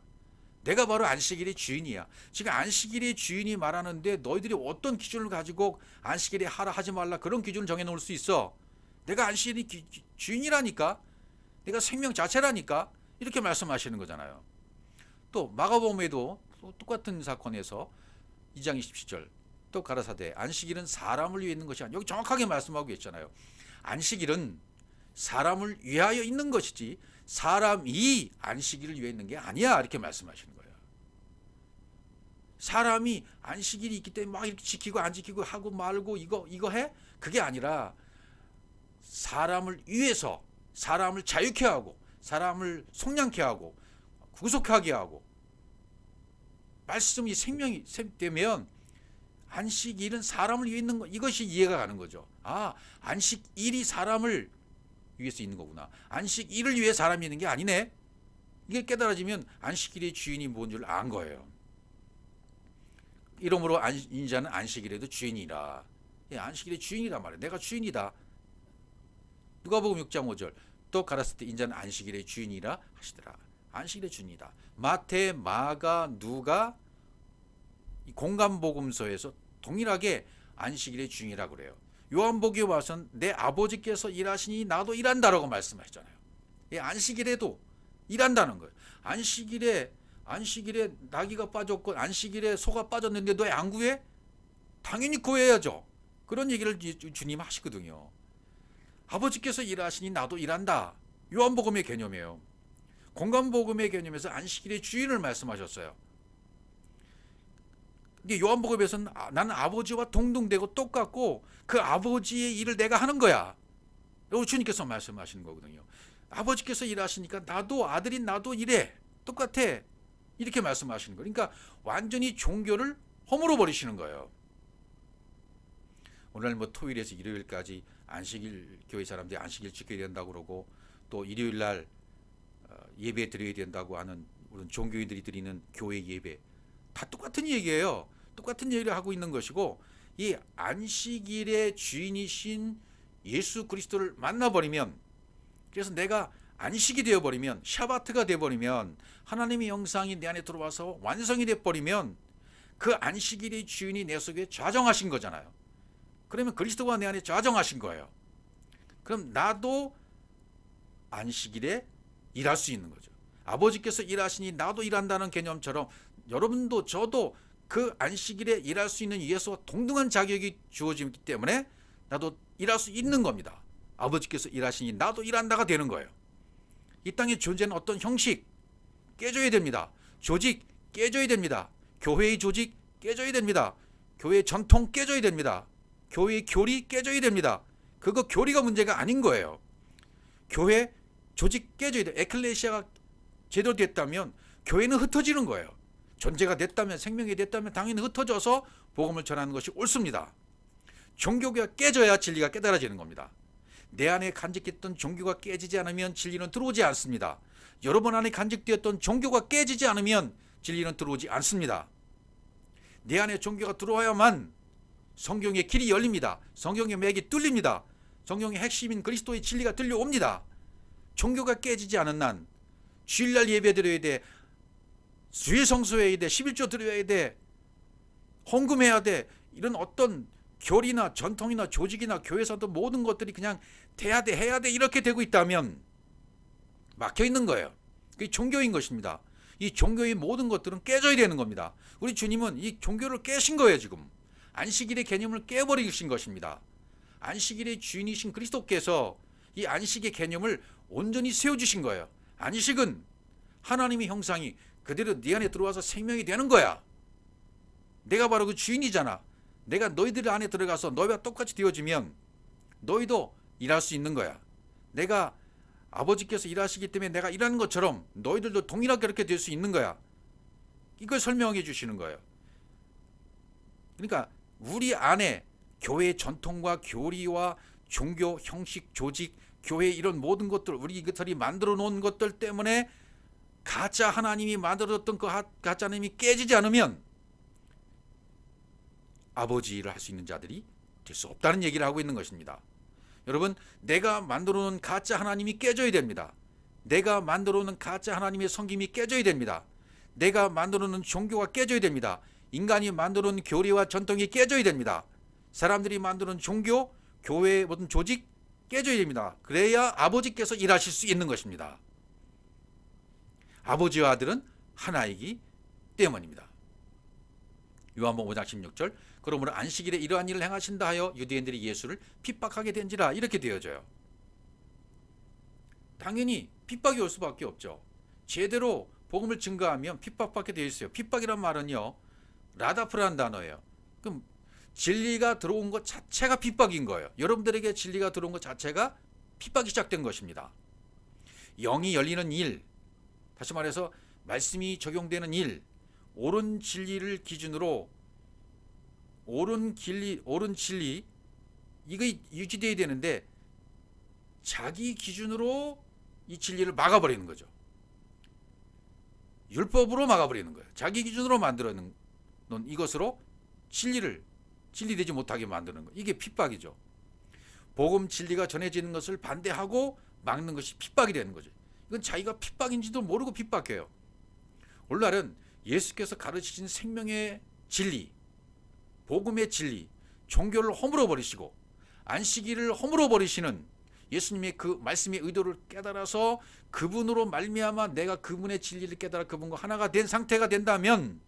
내가 바로 안식일의 주인이야. 지금 안식일의 주인이 말하는데 너희들이 어떤 기준을 가지고 안식일에 하라 하지 말라 그런 기준을 정해놓을 수 있어. 내가 안식일의 주인이라니까. 내가 생명 자체라니까. 이렇게 말씀하시는 거잖아요. 또 마가복음에도 똑같은 사건에서 2장 27절 또 가라사대 안식일은 사람을 위해 있는 것이 아니라 여기 정확하게 말씀하고 있잖아요. 안식일은 사람을 위하여 있는 것이지 사람이 안식일을 위해 있는 게 아니야 이렇게 말씀하시는 거예요. 사람이 안식일이 있기 때문에 막 이렇게 지키고 안 지키고 하고 말고 이거 해? 그게 아니라 사람을 위해서 사람을 자유케 하고 사람을 속량케 하고 구속하게 하고 말씀이 생명이 되면 안식일은 사람을 위해 있는 거, 이것이 이해가 가는 거죠. 아, 안식일이 사람을 위해서 있는 거구나. 안식일을 위해 사람이 있는 게 아니네. 이게 깨달아지면 안식일의 주인이 뭔 줄 안 거예요. 이러므로 인자는 안식일에도 주인이라. 안식일의 주인이란 말이에요. 내가 주인이다. 누가복음 6장 5절. 또 가라사대 때 인자는 안식일의 주인이라 하시더라. 안식일의 주인이다. 마태, 마가, 누가 이 공간복음서에서 동일하게 안식일의 주인이라고 그래요. 요한복음에 와서는 내 아버지께서 일하시니 나도 일한다라고 말씀하셨잖아요. 안식일에도 일한다는 거예요. 안식일에 나귀가 빠졌고 안식일에 소가 빠졌는데 너 안 구해? 당연히 구해야죠. 그런 얘기를 주님 하시거든요. 아버지께서 일하시니 나도 일한다. 요한복음의 개념이에요. 공간복음의 개념에서 안식일의 주인을 말씀하셨어요. 근데 요한복음에서는 나는 아버지와 동등되고 똑같고 그 아버지의 일을 내가 하는 거야. 라고 주님께서 말씀하시는 거거든요. 아버지께서 일하시니까 나도 아들인 나도 일해. 똑같아. 이렇게 말씀하시는 거예요. 그러니까 완전히 종교를 허물어 버리시는 거예요. 오늘 뭐 토요일에서 일요일까지 안식일 교회 사람들이 안식일 지켜야 된다고 그러고 또 일요일 날 예배 드려야 된다고 하는 우리 종교인들이 드리는 교회 예배 다 똑같은 얘기예요. 똑같은 얘기를 하고 있는 것이고 이 안식일의 주인이신 예수 그리스도를 만나버리면 그래서 내가 안식이 되어버리면 샤바트가 되어버리면 하나님의 영상이 내 안에 들어와서 완성이 되어버리면 그 안식일의 주인이 내 속에 좌정하신 거잖아요. 그러면 그리스도가 내 안에 좌정하신 거예요. 그럼 나도 안식일에 일할 수 있는 거죠. 아버지께서 일하시니 나도 일한다는 개념처럼 여러분도 저도 그 안식일에 일할 수 있는 예수와 동등한 자격이 주어지기 때문에 나도 일할 수 있는 겁니다. 아버지께서 일하시니 나도 일한다가 되는 거예요. 이 땅에 존재하는 어떤 형식 깨져야 됩니다. 조직 깨져야 됩니다. 교회의 조직 깨져야 됩니다. 교회의 전통 깨져야 됩니다. 교회의 교리 깨져야 됩니다. 그거 교리가 문제가 아닌 거예요. 교회 조직 깨져야 돼요. 에클레시아가 제대로 됐다면 교회는 흩어지는 거예요. 존재가 됐다면 생명이 됐다면 당연히 흩어져서 복음을 전하는 것이 옳습니다. 종교가 깨져야 진리가 깨달아지는 겁니다. 내 안에 간직했던 종교가 깨지지 않으면 진리는 들어오지 않습니다. 여러분 안에 간직되었던 종교가 깨지지 않으면 진리는 들어오지 않습니다. 내 안에 종교가 들어와야만 성경의 길이 열립니다. 성경의 맥이 뚫립니다. 성경의 핵심인 그리스도의 진리가 들려옵니다. 종교가 깨지지 않은 난 주일날 예배 드려야 돼. 주일 성수해야 돼. 11조 드려야 돼. 헌금해야 돼. 이런 어떤 교리나 전통이나 조직이나 교회에서도 모든 것들이 그냥 돼야 돼 해야 돼 이렇게 되고 있다면 막혀 있는 거예요. 그게 종교인 것입니다. 이 종교의 모든 것들은 깨져야 되는 겁니다. 우리 주님은 이 종교를 깨신 거예요. 지금 안식일의 개념을 깨버리신 것입니다. 안식일의 주인이신 그리스도께서 이 안식의 개념을 온전히 세워주신 거예요. 안식은 하나님의 형상이 그대로 네 안에 들어와서 생명이 되는 거야. 내가 바로 그 주인이잖아. 내가 너희들 안에 들어가서 너희와 똑같이 되어지면 너희도 일할 수 있는 거야. 내가 아버지께서 일하시기 때문에 내가 일하는 것처럼 너희들도 동일하게 그렇게 될 수 있는 거야. 이걸 설명해 주시는 거예요. 그러니까 우리 안에 교회의 전통과 교리와 종교, 형식, 조직, 교회 이런 모든 것들 우리 이것들이 만들어 놓은 것들 때문에 가짜 하나님이 만들었던 그 가짜 하나님이 깨지지 않으면 아버지 일을 할 수 있는 자들이 될 수 없다는 얘기를 하고 있는 것입니다. 여러분, 내가 만들어 놓은 가짜 하나님이 깨져야 됩니다. 내가 만들어 놓은 가짜 하나님의 섬김이 깨져야 됩니다. 내가 만들어 놓은 종교가 깨져야 됩니다. 인간이 만들어 놓은 교리와 전통이 깨져야 됩니다. 사람들이 만들어 놓은 종교, 교회의 모든 조직 깨져야 됩니다. 그래야 아버지께서 일하실 수 있는 것입니다. 아버지와 아들은 하나이기 때문입니다. 요한복음 5장 16절 그러므로 안식일에 이러한 일을 행하신다 하여 유대인들이 예수를 핍박하게 된지라 이렇게 되어져요. 당연히 핍박이 올 수밖에 없죠. 제대로 복음을 증거하면 핍박받게 되어 있어요. 핍박이란 말은요. 라다프라는 단어예요. 그럼 진리가 들어온 것 자체가 핍박인 거예요. 여러분들에게 진리가 들어온 것 자체가 핍박이 시작된 것입니다. 영이 열리는 일, 다시 말해서 말씀이 적용되는 일, 옳은 진리를 기준으로 옳은 진리 이거 유지돼야 되는데 자기 기준으로 이 진리를 막아버리는 거죠. 율법으로 막아버리는 거예요. 자기 기준으로 만들어 놓은 이것으로 진리되지 못하게 만드는 거예요. 이게 핍박이죠. 복음 진리가 전해지는 것을 반대하고 막는 것이 핍박이 되는 거죠. 이건 자기가 핍박인지도 모르고 핍박해요. 오늘날은 예수께서 가르치신 생명의 진리, 복음의 진리, 종교를 허물어 버리시고 안식일을 허물어 버리시는 예수님의 그 말씀의 의도를 깨달아서 그분으로 말미암아 내가 그분의 진리를 깨달아 그분과 하나가 된 상태가 된다면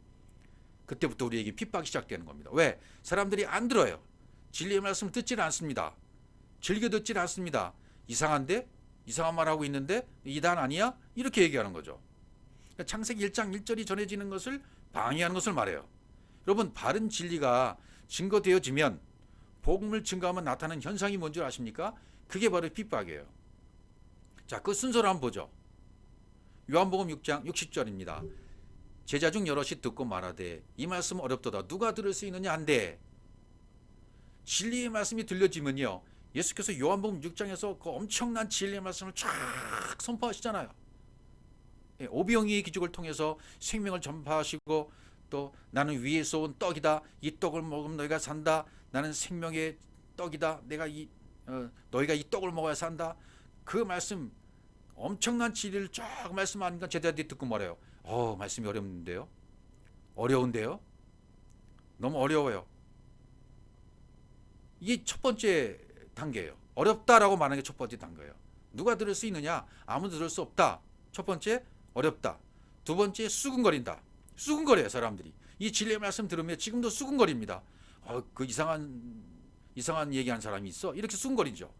그때부터 우리에게 핍박이 시작되는 겁니다. 왜? 사람들이 안 들어요. 진리의 말씀을 듣질 않습니다. 즐겨 듣질 않습니다. 이상한데? 이상한 말하고 있는데? 이단 아니야? 이렇게 얘기하는 거죠. 창세기 1장 1절이 전해지는 것을 방해하는 것을 말해요. 여러분, 바른 진리가 증거되어지면 복음을 증거하면 나타나는 현상이 뭔지 아십니까? 그게 바로 핍박이에요. 자, 그 순서를 한번 보죠. 요한복음 6장 60절입니다. 제자 중 여럿이 듣고 말하되 이 말씀은 어렵도다. 누가 들을 수 있느냐 한데 진리의 말씀이 들려지면요. 예수께서 요한복음 6장에서 그 엄청난 진리의 말씀을 쫙 선포하시잖아요. 오병이의 기적을 통해서 생명을 전파하시고 또 나는 위에서 온 떡이다. 이 떡을 먹으면 너희가 산다. 나는 생명의 떡이다. 너희가 이 떡을 먹어야 산다. 그 말씀 엄청난 진리를 쫙 말씀하니까 제자들이 듣고 말해요. 말씀이 어렵는데요. 어려운데요. 너무 어려워요. 이게 첫 번째 단계예요. 어렵다라고 말하는 게 첫 번째 단계예요. 누가 들을 수 있느냐? 아무도 들을 수 없다. 첫 번째 어렵다. 두 번째 수근거린다. 수근거려요 사람들이. 이 진리의 말씀 들으면 지금도 수근거립니다. 그 이상한 얘기하는 사람이 있어? 이렇게 수근거리죠.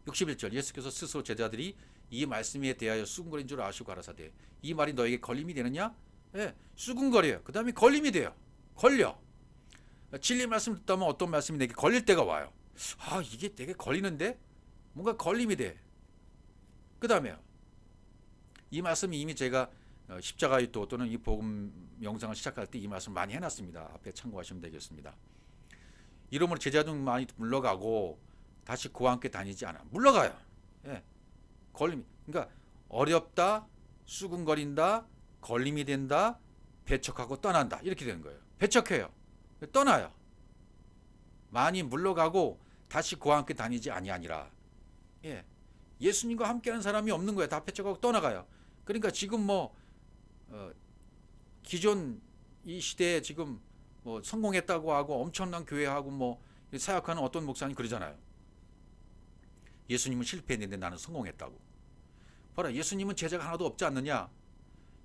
61절 예수께서 스스로 제자들이 이 말씀에 대하여 수근거린 줄 아시고 가라사대 이 말이 너에게 걸림이 되느냐? 예, 수근거려요. 그 다음에 걸림이 돼요. 걸려. 진리의 말씀 듣다면 어떤 말씀이 내게 걸릴 때가 와요. 이게 되게 걸리는데? 뭔가 걸림이 돼. 그 다음에요. 이 말씀이 이미 제가 십자가의 도 또는 이 복음 영상을 시작할 때 이 말씀 많이 해놨습니다. 앞에 참고하시면 되겠습니다. 이러므로 제자들 많이 물러가고 다시 그와 함께 다니지 않아. 물러가요. 예. 걸림이. 그러니까 어렵다, 수근거린다, 걸림이 된다, 배척하고 떠난다. 이렇게 되는 거예요. 배척해요. 떠나요. 많이 물러가고 다시 그와 함께 다니지 아니하니라. 예. 예수님과 함께하는 사람이 없는 거예요. 다 배척하고 떠나가요. 그러니까 지금 기존 이 시대에 지금 성공했다고 하고 엄청난 교회하고 사역하는 어떤 목사님 그러잖아요. 예수님은 실패했는데 나는 성공했다고. 봐라, 예수님은 제자가 하나도 없지 않느냐?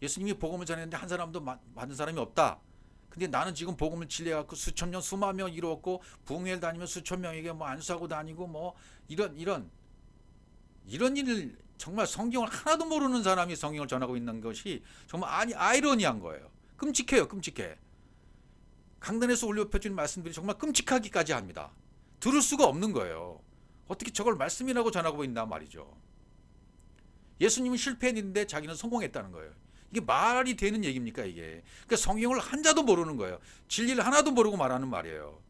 예수님이 복음을 전했는데 한 사람도 받은 사람이 없다. 근데 나는 지금 복음을 진리해갖고 수천 명, 수만 명 이루었고 부흥회를 다니면 수천 명에게 안수하고 다니고 이런 일을 정말 성경을 하나도 모르는 사람이 성경을 전하고 있는 것이 정말 아이러니한 거예요. 끔찍해요, 끔찍해. 강단에서 올려 펴준 말씀들이 정말 끔찍하기까지 합니다. 들을 수가 없는 거예요. 어떻게 저걸 말씀이라고 전하고 있나 말이죠. 예수님은 실패했는데 자기는 성공했다는 거예요. 이게 말이 되는 얘기입니까 이게? 그러니까 성경을 한자도 모르는 거예요. 진리를 하나도 모르고 말하는 말이에요.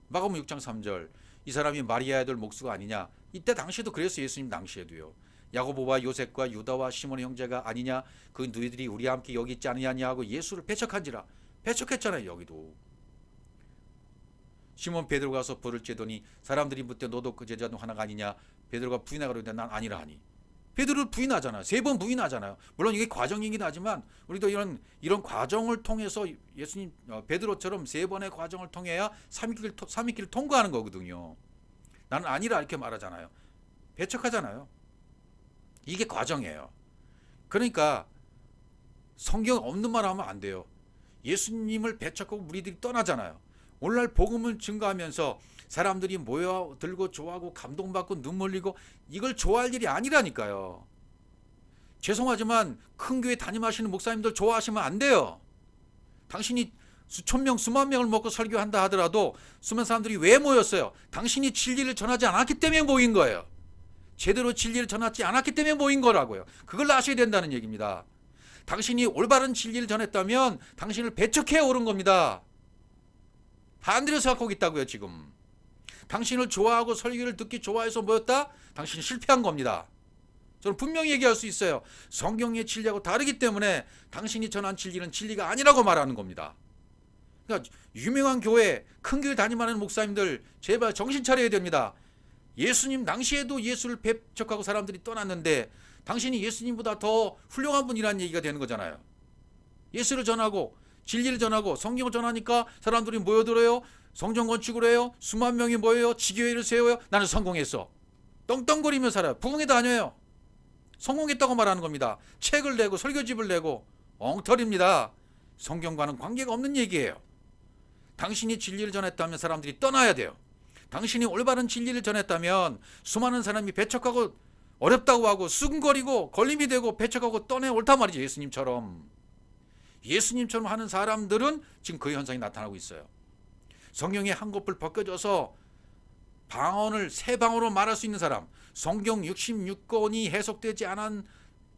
마가복음 6장 3절 이 사람이 마리아의 아들 목수가 아니냐? 이때 당시에도 그랬어요. 예수님 당시에도요. 야고보와 요셉과 유다와 시몬의 형제가 아니냐? 그 너희들이 우리와 함께 여기 있지 않느냐 하고 예수를 배척한지라. 배척했잖아요. 여기도. 시몬 베드로가 가서 불을 쬐더니 사람들이 묻되 너도 그 제자 중 하나가 아니냐? 베드로가 부인하고 그러는데 난 아니라 하니. 베드로를 부인하잖아요. 3번 부인하잖아요. 물론 이게 과정이긴 하지만 우리도 이런 과정을 통해서 예수님 베드로처럼 3번의 과정을 통해야 삼위길을 통과하는 거거든요. 나는 아니라 이렇게 말하잖아요. 배척하잖아요. 이게 과정이에요. 그러니까 성경 없는 말 하면 안 돼요. 예수님을 배척하고 무리들이 떠나잖아요. 오늘날 복음을 증거하면서 사람들이 모여들고 좋아하고 감동받고 눈물 흘리고 이걸 좋아할 일이 아니라니까요. 죄송하지만 큰 교회 담임하시는 목사님들 좋아하시면 안 돼요. 당신이 수천 명, 수만 명을 먹고 설교한다 하더라도 수많은 사람들이 왜 모였어요? 당신이 진리를 전하지 않았기 때문에 모인 거예요. 제대로 진리를 전하지 않았기 때문에 모인 거라고요. 그걸 아셔야 된다는 얘기입니다. 당신이 올바른 진리를 전했다면 당신을 배척해 오른 겁니다. 반대로 생각하고 있다고요. 지금 당신을 좋아하고 설교를 듣기 좋아해서 모였다? 당신이 실패한 겁니다. 저는 분명히 얘기할 수 있어요. 성경의 진리하고 다르기 때문에 당신이 전한 진리는 진리가 아니라고 말하는 겁니다. 그러니까 유명한 교회, 큰 교회 담임하는 목사님들 제발 정신 차려야 됩니다. 예수님 당시에도 예수를 배척하고 사람들이 떠났는데 당신이 예수님보다 더 훌륭한 분이라는 얘기가 되는 거잖아요. 예수를 전하고 진리를 전하고 성경을 전하니까 사람들이 모여들어요. 성전 건축을 해요. 수만 명이 모여요. 지교회를 세워요. 나는 성공했어. 떵떵거리며 살아요. 부흥회 다녀요. 성공했다고 말하는 겁니다. 책을 내고 설교집을 내고 엉터리입니다. 성경과는 관계가 없는 얘기예요. 당신이 진리를 전했다면 사람들이 떠나야 돼요. 당신이 올바른 진리를 전했다면 수많은 사람이 배척하고 어렵다고 하고 수근거리고 걸림이 되고 배척하고 떠내 옳단 말이죠. 예수님처럼 하는 사람들은 지금 그 현상이 나타나고 있어요. 성경의 한꺼풀 벗겨져서 방언을 새 방언으로 말할 수 있는 사람, 성경 66권이 해석되지 않은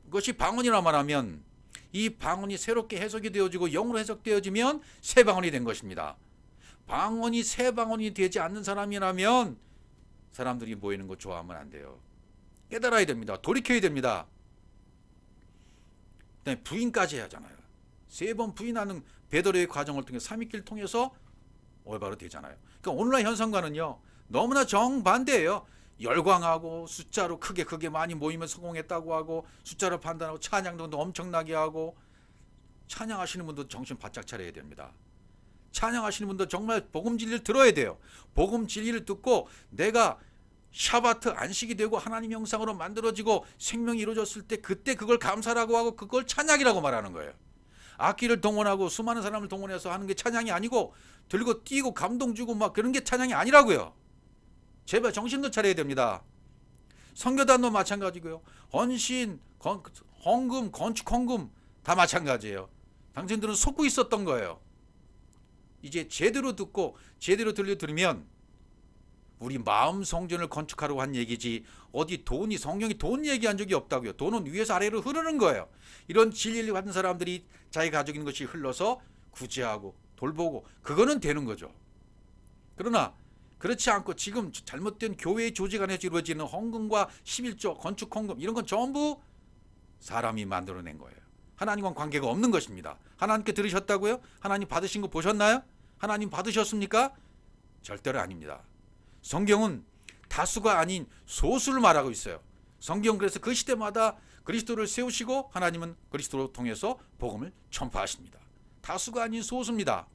것이 방언이라 말하면 이 방언이 새롭게 해석이 되어지고 영으로 해석되어지면 새 방언이 된 것입니다. 방언이 새 방언이 되지 않는 사람이라면 사람들이 모이는 거 좋아하면 안 돼요. 깨달아야 됩니다. 돌이켜야 됩니다. 그다음에 부인까지 해야 하잖아요. 3번 부인하는 베드로의 과정을 통해 삼위기를 통해서 올바로 되잖아요. 그러니까 오늘날 현상과는요 너무나 정반대예요. 열광하고 숫자로 크게 많이 모이면 성공했다고 하고 숫자로 판단하고 찬양도 엄청나게 하고 찬양하시는 분도 정신 바짝 차려야 됩니다. 찬양하시는 분도 정말 복음 진리를 들어야 돼요. 복음 진리를 듣고 내가 샤바트 안식이 되고 하나님 형상으로 만들어지고 생명이 이루어졌을 때 그때 그걸 감사라고 하고 그걸 찬양이라고 말하는 거예요. 악기를 동원하고 수많은 사람을 동원해서 하는 게 찬양이 아니고 들고 뛰고 감동 주고 막 그런 게 찬양이 아니라고요. 제발 정신도 차려야 됩니다. 선교단도 마찬가지고요. 헌신, 헌금, 건축 헌금 다 마찬가지예요. 당신들은 속고 있었던 거예요. 이제 제대로 듣고 제대로 들으면 우리 마음 성전을 건축하려고 한 얘기지 어디 돈이 성경이 돈 얘기한 적이 없다고요. 돈은 위에서 아래로 흐르는 거예요. 이런 진리를 받은 사람들이 자기 가지고 있는 것이 흘러서 구제하고 돌보고 그거는 되는 거죠. 그러나 그렇지 않고 지금 잘못된 교회의 조직 안에서 이루어지는 헌금과 11조 건축 헌금 이런 건 전부 사람이 만들어낸 거예요. 하나님과 관계가 없는 것입니다. 하나님께 들으셨다고요? 하나님 받으신 거 보셨나요? 하나님 받으셨습니까? 절대로 아닙니다. 성경은 다수가 아닌 소수를 말하고 있어요. 성경 그래서 그 시대마다 그리스도를 세우시고 하나님은 그리스도를 통해서 복음을 전파하십니다. 다수가 아닌 소수입니다.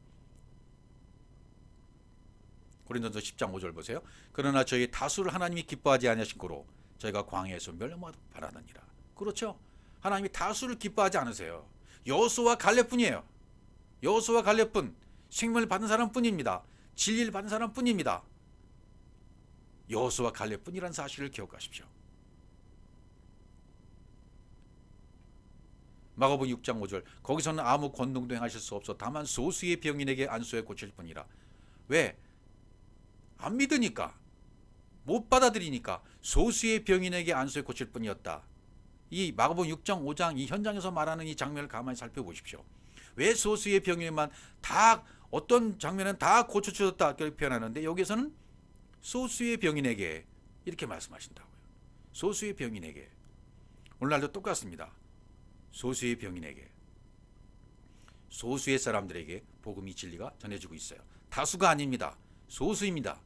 고린도서 10장 5절 보세요. 그러나 저희 다수를 하나님이 기뻐하지 아니하신 고로 저희가 광야에서 멸망하도 바라느니라. 그렇죠. 하나님이 다수를 기뻐하지 않으세요. 여호수아와 갈렙뿐이에요. 여호수아와 갈렙뿐 생명을 받은 사람뿐입니다. 진리를 받은 사람뿐입니다. 여호수아와 갈렙뿐이라는 사실을 기억하십시오. 마가복음 6장 5절 거기서는 아무 권능도 행하실 수 없어 다만 소수의 병인에게 안수해 고칠 뿐이라. 왜? 안 믿으니까 못 받아들이니까 소수의 병인에게 안수해 고칠 뿐이었다. 이 마가복음 6장 5장 이 현장에서 말하는 이 장면을 가만히 살펴보십시오. 왜 소수의 병인만 다 어떤 장면은 다 고쳐주셨다 이렇게 표현하는데 여기서는 소수의 병인에게 이렇게 말씀하신다고요. 소수의 병인에게. 오늘날도 똑같습니다. 소수의 병인에게 소수의 사람들에게 복음이 진리가 전해지고 있어요. 다수가 아닙니다. 소수입니다.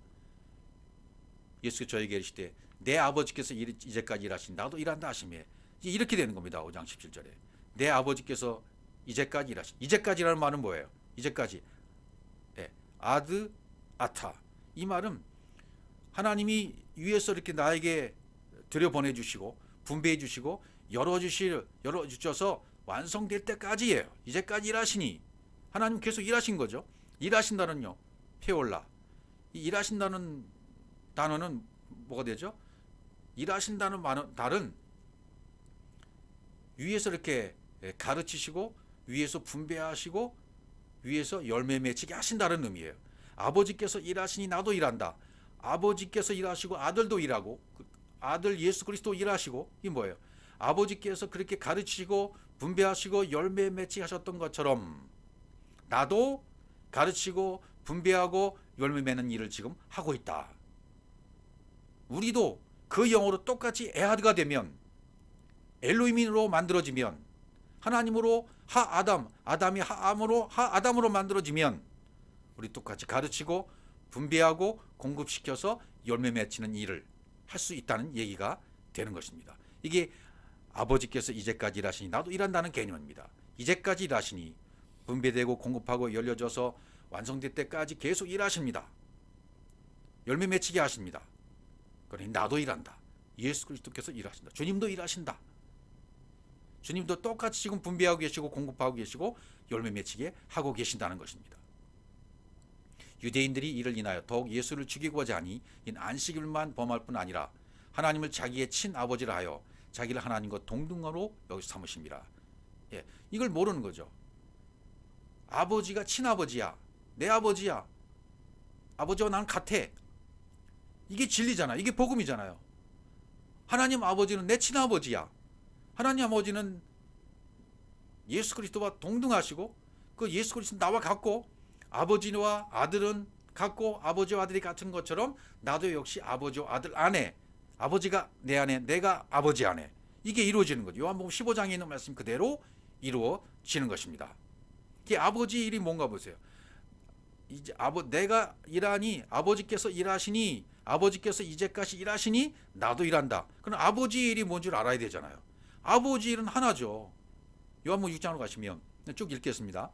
예수께서 저에게 이르시되 내 아버지께서 이제까지 일하신 나도 일한다 하시며 이렇게 되는 겁니다. 5장 17절에 내 아버지께서 이제까지 일하신 이제까지라는 말은 뭐예요? 이제까지 네. 아드 아타 이 말은 하나님이 위에서 이렇게 나에게 들여보내주시고 분배해주시고 열어주셔서 완성될 때까지예요. 이제까지 일하시니 하나님 계속 일하신 거죠. 일하신다는요. 페올라 이 일하신다는 단어는 뭐가 되죠? 일하신다는 말은 위에서 이렇게 가르치시고 위에서 분배하시고 위에서 열매 맺히게 하신다는 의미예요. 아버지께서 일하시니 나도 일한다. 아버지께서 일하시고 아들도 일하고 아들 예수 그리스도 일하시고 이게 뭐예요? 아버지께서 그렇게 가르치시고 분배하시고 열매 맺히게 하셨던 것처럼 나도 가르치고 분배하고 열매 맺는 일을 지금 하고 있다. 우리도 그 영으로 똑같이 에하드가 되면 엘로힘으로 만들어지면 하나님으로 하아담, 아담이 하아담으로 만들어지면 우리 똑같이 가르치고 분배하고 공급시켜서 열매 맺히는 일을 할 수 있다는 얘기가 되는 것입니다. 이게 아버지께서 이제까지 일하시니 나도 일한다는 개념입니다. 이제까지 일하시니 분배되고 공급하고 열려져서 완성될 때까지 계속 일하십니다. 열매 맺히게 하십니다. 그러니 나도 일한다. 예수 그리스도께서 일하신다. 주님도 일하신다. 주님도 똑같이 지금 분배하고 계시고 공급하고 계시고 열매 맺히게 하고 계신다는 것입니다. 유대인들이 이를 인하여 더욱 예수를 죽이고자 하니 이는 안식일만 범할 뿐 아니라 하나님을 자기의 친아버지라 하여 자기를 하나님과 동등하로 여기 삼으십니다. 예, 이걸 모르는 거죠. 아버지가 친아버지야. 내 아버지야. 아버지와 난 같아. 이게 진리잖아. 이게 복음이잖아요. 하나님 아버지는 내 친아버지야. 하나님 아버지는 예수 그리스도와 동등하시고 그 예수 그리스도 나와 같고 아버지와 아들은 같고 아버지와 아들이 같은 것처럼 나도 역시 아버지와 아들 안에 아버지가 내 안에 내가 아버지 안에 이게 이루어지는 거죠. 요한복음 15장에 있는 말씀 그대로 이루어지는 것입니다. 이게 아버지 일이 뭔가 보세요. 이제 내가 일하니 아버지께서 일하시니 아버지께서 이제까지 일하시니 나도 일한다. 그럼 아버지 일이 뭔 줄 알아야 되잖아요. 아버지 일은 하나죠. 요한복음 6장으로 가시면 쭉 읽겠습니다.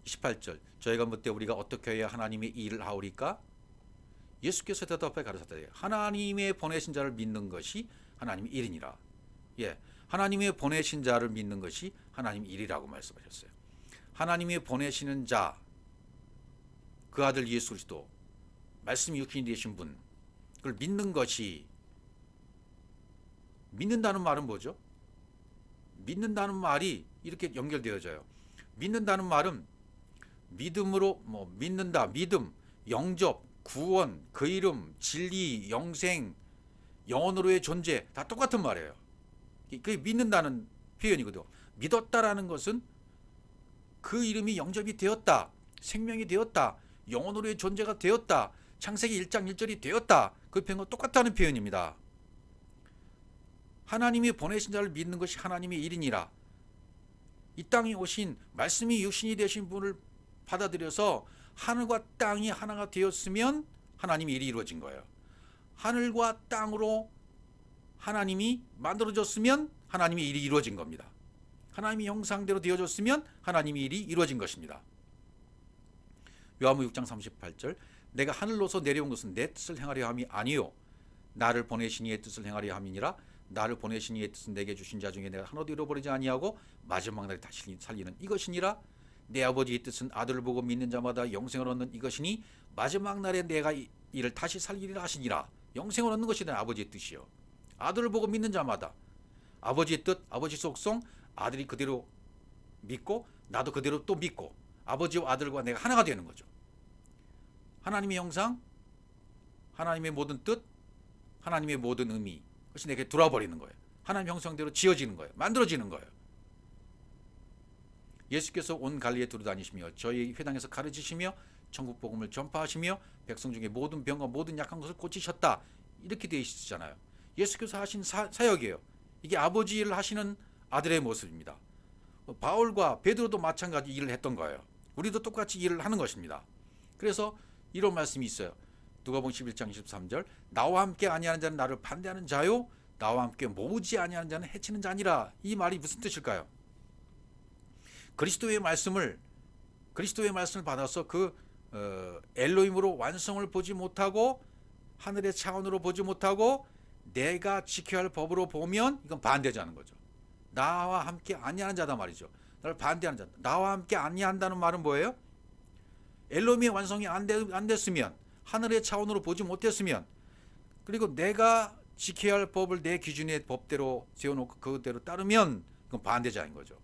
28절 저희가 묻되 우리가 어떻게 해야 하나님의 일을 하오리까? 예수께서 대답하여 가르쳤다. 하나님의 보내신 자를 믿는 것이 하나님의 일이니라. 예, 하나님의 보내신 자를 믿는 것이 하나님의 일이라고 말씀하셨어요. 하나님의 보내시는 자, 그 아들 예수 그리스도, 말씀이 육신이 되신 분, 그걸 믿는 것이 믿는다는 말은 뭐죠? 믿는다는 말이 이렇게 연결되어져요. 믿는다는 말은 믿음으로 믿는다, 믿음, 영접, 구원, 그 이름, 진리, 영생, 영원으로의 존재 다 똑같은 말이에요. 그게 믿는다는 표현이거든요. 믿었다라는 것은 그 이름이 영접이 되었다, 생명이 되었다, 영원으로의 존재가 되었다, 창세기 1장 1절이 되었다. 그 표현과 똑같다는 표현입니다. 하나님이 보내신 자를 믿는 것이 하나님의 일이니라. 이 땅에 오신 말씀이 육신이 되신 분을 받아들여서 하늘과 땅이 하나가 되었으면 하나님의 일이 이루어진 거예요. 하늘과 땅으로 하나님이 만들어졌으면 하나님의 일이 이루어진 겁니다. 하나님의 형상대로 되어졌으면 하나님의 일이 이루어진 것입니다. 요한복음 6장 38절 내가 하늘로서 내려온 것은 내 뜻을 행하려 함이 아니요 나를 보내신 이의 뜻을 행하려 함이니라. 나를 보내신 이의 뜻은 내게 주신 자 중에 내가 하나도 잃어버리지 아니하고 마지막 날에 다시 살리는 이것이니라. 내 아버지의 뜻은 아들을 보고 믿는 자마다 영생을 얻는 이것이니 마지막 날에 내가 이를 다시 살리리라 하시니라. 영생을 얻는 것이 내 아버지의 뜻이요. 아들을 보고 믿는 자마다 아버지의 뜻, 아버지 속성, 아들이 그대로 믿고 나도 그대로 또 믿고 아버지와 아들과 내가 하나가 되는 거죠. 하나님의 형상, 하나님의 모든 뜻, 하나님의 모든 의미 그것이 내게 돌아버리는 거예요. 하나님 형상대로 지어지는 거예요. 만들어지는 거예요. 예수께서 온 갈릴리에 두루다니시며 저희 회당에서 가르치시며 천국 복음을 전파하시며 백성 중에 모든 병과 모든 약한 것을 고치셨다. 이렇게 되어 있으시잖아요. 예수께서 하신 사역이에요. 이게 아버지 일을 하시는 아들의 모습입니다. 바울과 베드로도 마찬가지 일을 했던 거예요. 우리도 똑같이 일을 하는 것입니다. 그래서 이런 말씀이 있어요. 누가복음 11장 23절 나와 함께 아니하는 자는 나를 반대하는 자요 나와 함께 모으지 아니하는 자는 해치는 자니라. 이 말이 무슨 뜻일까요? 그리스도의 말씀을 받아서 그 엘로힘으로 완성을 보지 못하고 하늘의 차원으로 보지 못하고 내가 지켜야 할 법으로 보면 이건 반대자는 거죠. 나와 함께 아니하는 자다 말이죠. 나를 반대하는 자. 나와 함께 아니한다는 말은 뭐예요? 엘로힘의 완성이 안 됐으면 하늘의 차원으로 보지 못했으면 그리고 내가 지켜야 할 법을 내 기준의 법대로 세워놓고 그대로 따르면 그건 반대자인 거죠.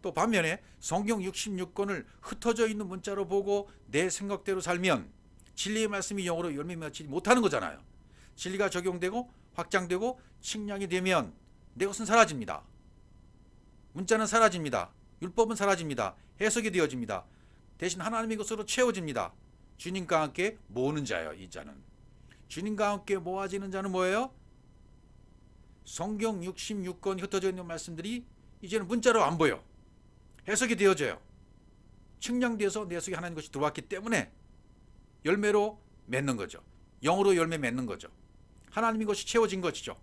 또 반면에 성경 66권을 흩어져 있는 문자로 보고 내 생각대로 살면 진리의 말씀이 영으로 열매 맺지 못하는 거잖아요. 진리가 적용되고 확장되고 측량이 되면 내 것은 사라집니다. 문자는 사라집니다. 율법은 사라집니다. 해석이 되어집니다. 대신 하나님의 것으로 채워집니다. 주님과 함께 모으는 자예요. 이 자는. 주님과 함께 모아지는 자는 뭐예요? 성경 66권 흩어져 있는 말씀들이 이제는 문자로 안 보여. 해석이 되어져요. 측량돼서 내 속에 하나님 것이 들어왔기 때문에 열매로 맺는 거죠. 영으로 열매 맺는 거죠. 하나님의 것이 채워진 것이죠.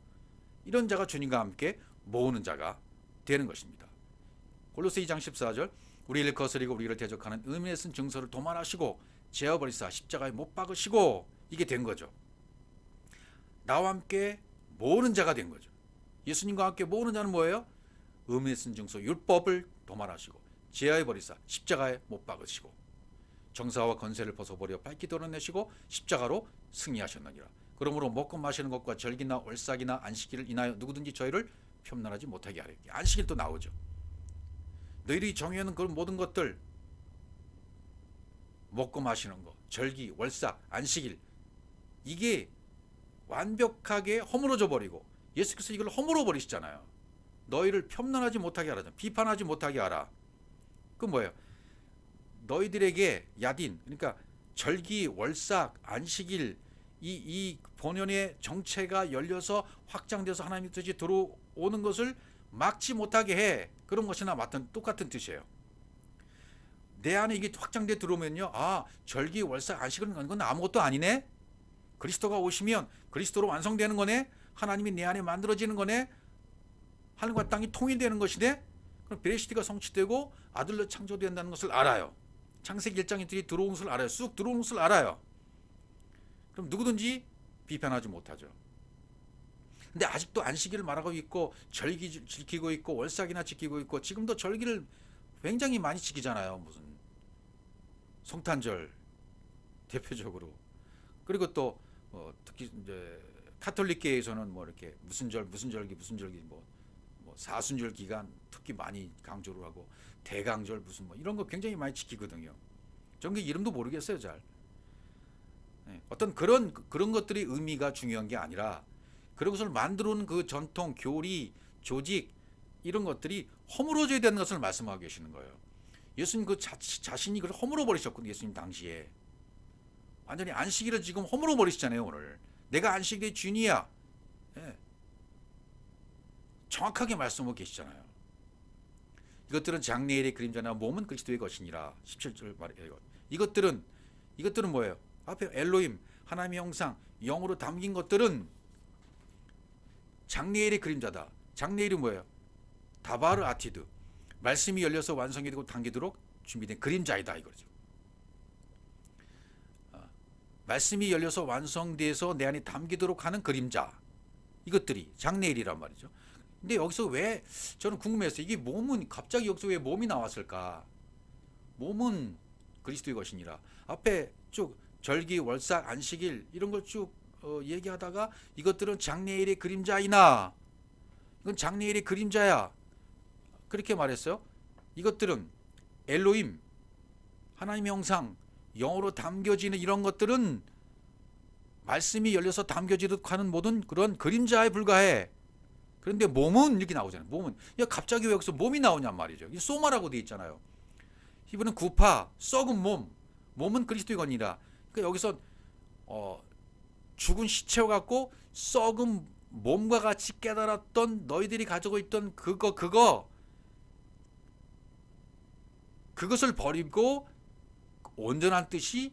이런 자가 주님과 함께 모으는 자가 되는 것입니다. 골로새 2장 14절 우리를 거스리고 우리를 대적하는 의미에 쓴 증서를 도말하시고 제어버리사 십자가에 못 박으시고 이게 된 거죠. 나와 함께 모으는 자가 된 거죠. 예수님과 함께 모으는 자는 뭐예요? 의미에 쓴 증서 율법을 도말하시고 제어해버리사 십자가에 못 박으시고 정사와 권세를 벗어버려 밝히 드러내시고 십자가로 승리하셨느니라. 그러므로 먹고 마시는 것과 절기나 월삭이나 안식일을 인하여 누구든지 저희를 폄란하지 못하게 하려. 안식일 또 나오죠. 너희들이 정해놓은 그런 모든 것들 먹고 마시는 거, 절기, 월삭, 안식일 이게 완벽하게 허물어져 버리고 예수께서 이걸 허물어 버리시잖아요. 너희를 폄란하지 못하게 하라. 비판하지 못하게 하라. 그건 뭐예요? 너희들에게 야딘 그러니까 절기, 월삭, 안식일 이 본연의 정체가 열려서 확장돼서 하나님의 뜻이 들어오는 것을 막지 못하게 해. 그런 것이나 똑같은 뜻이에요. 내 안에 이게 확장돼 들어오면요. 아, 절기, 월삭, 안식일은 건 아무것도 아니네. 그리스도가 오시면 그리스도로 완성되는 거네. 하나님이 내 안에 만들어지는 거네. 하늘과 땅이 통일되는 것이네. 그럼 베레시티가 성취되고 아들로 창조된다는 것을 알아요. 창세기 1장에 들어오는 것을 알아요. 쑥 들어오는 것을 알아요. 그럼 누구든지 비판하지 못하죠. 근데 아직도 안식일을 말하고 있고 절기 지키고 있고 월삭이나 지키고 있고 지금도 절기를 굉장히 많이 지키잖아요. 무슨 성탄절 대표적으로. 그리고 또 특히 이제 카톨릭계에서는 뭐 이렇게 무슨 절기 뭐 사순절 기간 특히 많이 강조를 하고 대강절 무슨 뭐 이런 거 굉장히 많이 지키거든요. 저는 그 이름도 모르겠어요, 잘. 어떤 그런 것들이 의미가 중요한 게 아니라 그런 것을 만들어 놓은 그 전통, 교리, 조직 이런 것들이 허물어져야 되는 것을 말씀하고 계시는 거예요. 예수님 그 자신이 그걸 허물어 버리셨거든요. 예수님 당시에 완전히 안식일을 지금 허물어 버리시잖아요. 오늘 내가 안식일의 주인이야. 예. 정확하게 말씀하고 계시잖아요. 이것들은 장래일의 그림자나 몸은 그리스도의 것이니라. 17절 말이에요. 이것들은 뭐예요? 앞에 엘로힘 하나님의 형상 영으로 담긴 것들은 장래일의 그림자다. 장래일이 뭐예요? 다바르 아티드 말씀이 열려서 완성이 되고 당기도록 준비된 그림자이다 이거죠. 말씀이 열려서 완성돼서 내 안에 담기도록 하는 그림자 이것들이 장래일이란 말이죠. 근데 여기서 왜 저는 궁금했어요. 이게 몸은 갑자기 여기서 왜 몸이 나왔을까? 몸은 그리스도의 것이니라. 앞에 쭉 절기, 월삭, 안식일 이런 걸 쭉 얘기하다가 이것들은 장래일의 그림자이나 이건 장래일의 그림자야. 그렇게 말했어요. 이것들은 엘로힘 하나님의 형상 영으로 담겨지는 이런 것들은 말씀이 열려서 담겨지도록 하는 모든 그런 그림자에 불과해. 그런데 몸은 이렇게 나오잖아요. 몸은 갑자기 왜 여기서 몸이 나오냔 말이죠. 이 소마라고 되어 있잖아요. 히브리는 구파, 썩은 몸은 그리스도의 것이니라. 그러니까 여기서 죽은 시체와 같고 썩은 몸과 같이 깨달았던 너희들이 가지고 있던 그것을 버리고 온전한 뜻이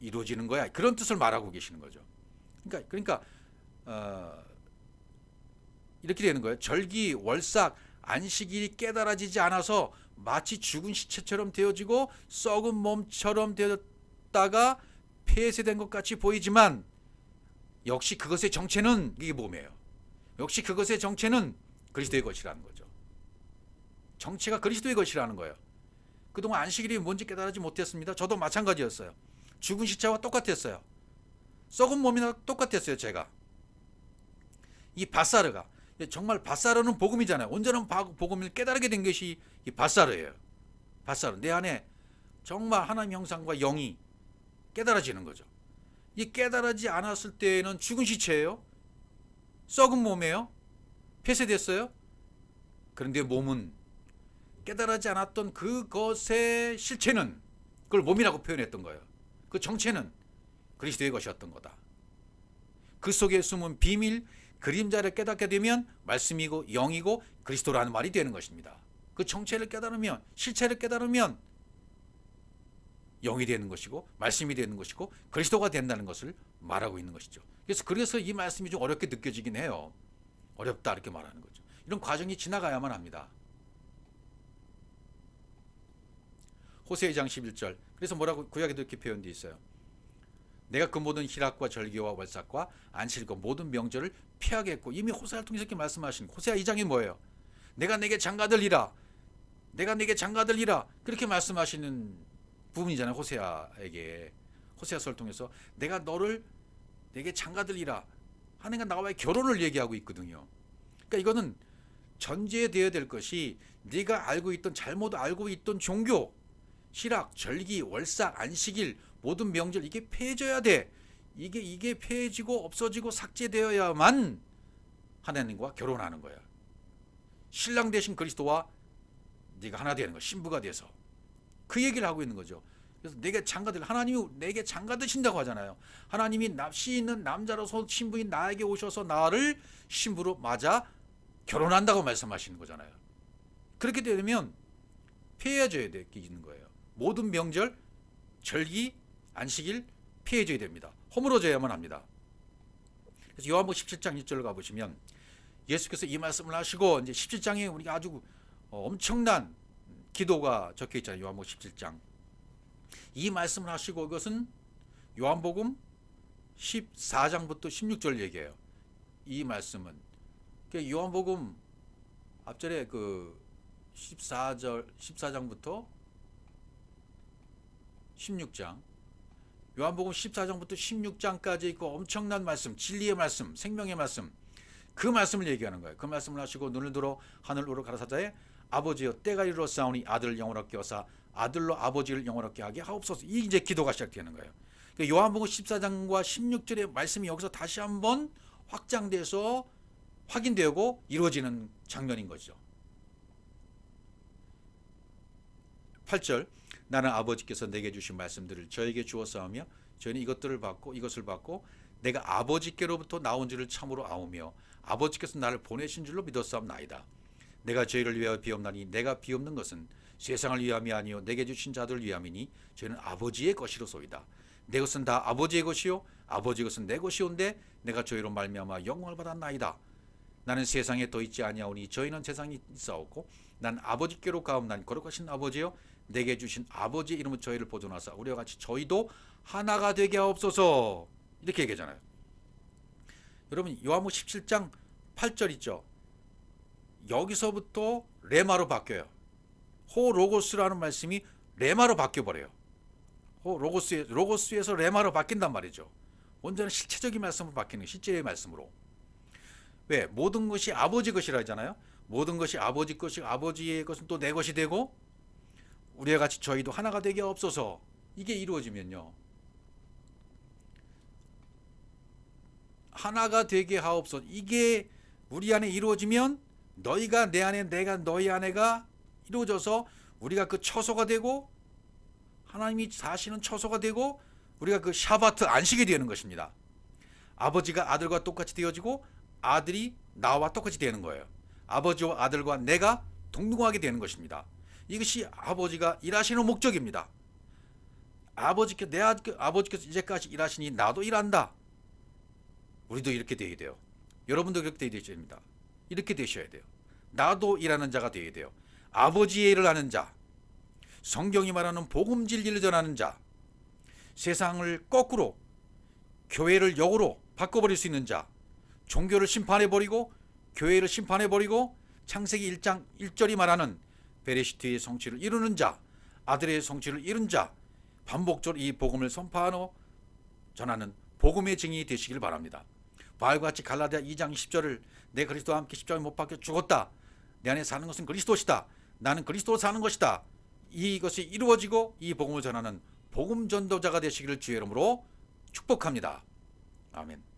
이루어지는 거야. 그런 뜻을 말하고 계시는 거죠. 그러니까 이렇게 되는 거예요. 절기, 월삭, 안식일이 깨달아지지 않아서 마치 죽은 시체처럼 되어지고 썩은 몸처럼 되었다가 폐쇄된 것 같이 보이지만 역시 그것의 정체는 이게 몸이에요. 역시 그것의 정체는 그리스도의 것이라는 거죠. 정체가 그리스도의 것이라는 거예요. 그동안 안식일이 뭔지 깨달지 못했습니다. 저도 마찬가지였어요. 죽은 시체와 똑같았어요. 썩은 몸이나 똑같았어요. 제가 이 밧사르가 정말 밧사르는 복음이잖아요. 온전한 복음을 깨달게 된 것이 이 밧사르예요. 밧사르 내 안에 정말 하나님 형상과 영이 깨달아지는 거죠. 이 깨달아지 않았을 때는 죽은 시체예요. 썩은 몸이에요. 폐쇄됐어요. 그런데 몸은 깨달아지 않았던 그것의 실체는 그걸 몸이라고 표현했던 거예요. 그 정체는 그리스도의 것이었던 거다. 그 속에 숨은 비밀, 그림자를 깨닫게 되면 말씀이고 영이고 그리스도라는 말이 되는 것입니다. 그 정체를 깨달으면, 실체를 깨달으면 영이 되는 것이고 말씀이 되는 것이고 그리스도가 된다는 것을 말하고 있는 것이죠. 그래서 이 말씀이 좀 어렵게 느껴지긴 해요. 어렵다 이렇게 말하는 거죠. 이런 과정이 지나가야만 합니다. 호세아 2장 11절. 그래서 뭐라고 구약에도 이렇게 표현되어 있어요. 내가 그 모든 희락과 절기와 월삭과 안식과 모든 명절을 피하겠고, 이미 호세아를 통해서 이렇게 말씀하신 호세아 2장이 뭐예요? 내가 내게 장가들리라. 내가 내게 장가들리라. 그렇게 말씀하시는 부분이잖아요. 호세아에게. 호세아서를 통해서 내가 너를 내게 장가들리라. 하나님과 나와의 결혼을 얘기하고 있거든요. 그러니까 이거는 전제되어야 될 것이 네가 알고 있던 잘못 알고 있던 종교, 실학, 절기, 월삭, 안식일, 모든 명절 이게 폐해져야 돼. 이게 폐해지고 없어지고 삭제되어야만 하나님과 결혼하는 거야. 신랑 되신 그리스도와 네가 하나 되는 거야. 신부가 돼서. 그 얘기를 하고 있는 거죠. 그래서 내게 장가들, 하나님이 내게 장가드신다고 하잖아요. 하나님이 납시 있는 남자로서 신부인 나에게 오셔서 나를 신부로 맞아 결혼한다고 말씀하시는 거잖아요. 그렇게 되면 폐해져야 되는 거예요. 모든 명절, 절기, 안식일 폐해져야 됩니다. 허물어져야만 합니다. 그래서 요한복음 17장 1절로 가보시면 예수께서 이 말씀을 하시고 이제 17장에 우리가 아주 엄청난 기도가 적혀 있잖아요. 요한복음 17장. 이 말씀을 하시고 이것은 요한복음 14장부터 16절 얘기해요. 이 말씀은 요한복음 앞절에 그 14장부터 16장, 요한복음 14장부터 16장까지 있고 엄청난 말씀, 진리의 말씀, 생명의 말씀, 그 말씀을 얘기하는 거예요. 그 말씀을 하시고 눈을 들어 하늘로 가라사자에 아버지여 때가 이르렀사오니 아들을 영원롭게 하사 아들로 아버지를 영원롭게 하게 하옵소서. 이 이제 기도가 시작되는 거예요. 그러니까 요한복음 14장과 16절의 말씀이 여기서 다시 한번 확장돼서 확인되고 이루어지는 장면인 거죠. 8절 나는 아버지께서 내게 주신 말씀들을 저에게 주었사오며 저희는 이것을 받고 내가 아버지께로부터 나온 줄을 참으로 아오며 아버지께서 나를 보내신 줄로 믿었사옵나이다. 내가 저희를 위하여 비옵나니 내가 비옵는 것은 세상을 위함이 아니요 내게 주신 자들을 위함이니 저희는 아버지의 것이로소이다. 내 것은 다 아버지의 것이요 아버지의 것은 내 것이온데 내가 저희로 말미암아 영광을 받았나이다. 나는 세상에 더 있지 아니하오니 저희는 세상에 있사옵고 난 아버지께로 가옵나니 거룩하신 아버지여 내게 주신 아버지의 이름으로 저희를 보존하사 우리와 같이 저희도 하나가 되게 하옵소서. 이렇게 얘기하잖아요. 여러분 요한복음 17장 8절 있죠. 여기서부터 레마로 바뀌어요. 호로고스라는 말씀이 레마로 바뀌어버려요. 로고스에서 레마로 바뀐단 말이죠. 완전히 실체적인 말씀으로 바뀌는 실제의 말씀으로. 왜? 모든 것이 아버지 것이라 하잖아요. 모든 것이 아버지 것이고 아버지의 것은 또 내 것이 되고 우리와 같이 저희도 하나가 되게 없어서 이게 이루어지면요. 하나가 되게 하옵소서. 이게 우리 안에 이루어지면 너희가 내 안에 내가 너희 안에가 이루어져서 우리가 그 처소가 되고 하나님이 사시는 처소가 되고 우리가 그 샤바트 안식이 되는 것입니다. 아버지가 아들과 똑같이 되어지고 아들이 나와 똑같이 되는 거예요. 아버지와 아들과 내가 동등하게 되는 것입니다. 이것이 아버지가 일하시는 목적입니다. 아버지께서 이제까지 일하시니 나도 일한다. 우리도 이렇게 되어야 돼요. 여러분도 그렇게 되어야 됩니다. 이렇게 되셔야 돼요. 나도 일하는 자가 되어야 돼요. 아버지의 일을 하는 자, 성경이 말하는 복음 진리를 전하는 자, 세상을 거꾸로 교회를 역으로 바꿔버릴 수 있는 자, 종교를 심판해버리고 교회를 심판해버리고 창세기 1장 1절이 말하는 베레시트의 성취를 이루는 자, 아들의 성취를 이룬 자, 반복적으로 이 복음을 선포하고 전하는 복음의 증인이 되시길 바랍니다. 바알과 같이 갈라디아 2장 10절을 내 그리스도와 함께 십자가에 못 박혀 죽었다. 내 안에 사는 것은 그리스도시다. 나는 그리스도로 사는 것이다. 이것이 이루어지고 이 복음을 전하는 복음 전도자가 되시기를 주의 이름으로 축복합니다. 아멘.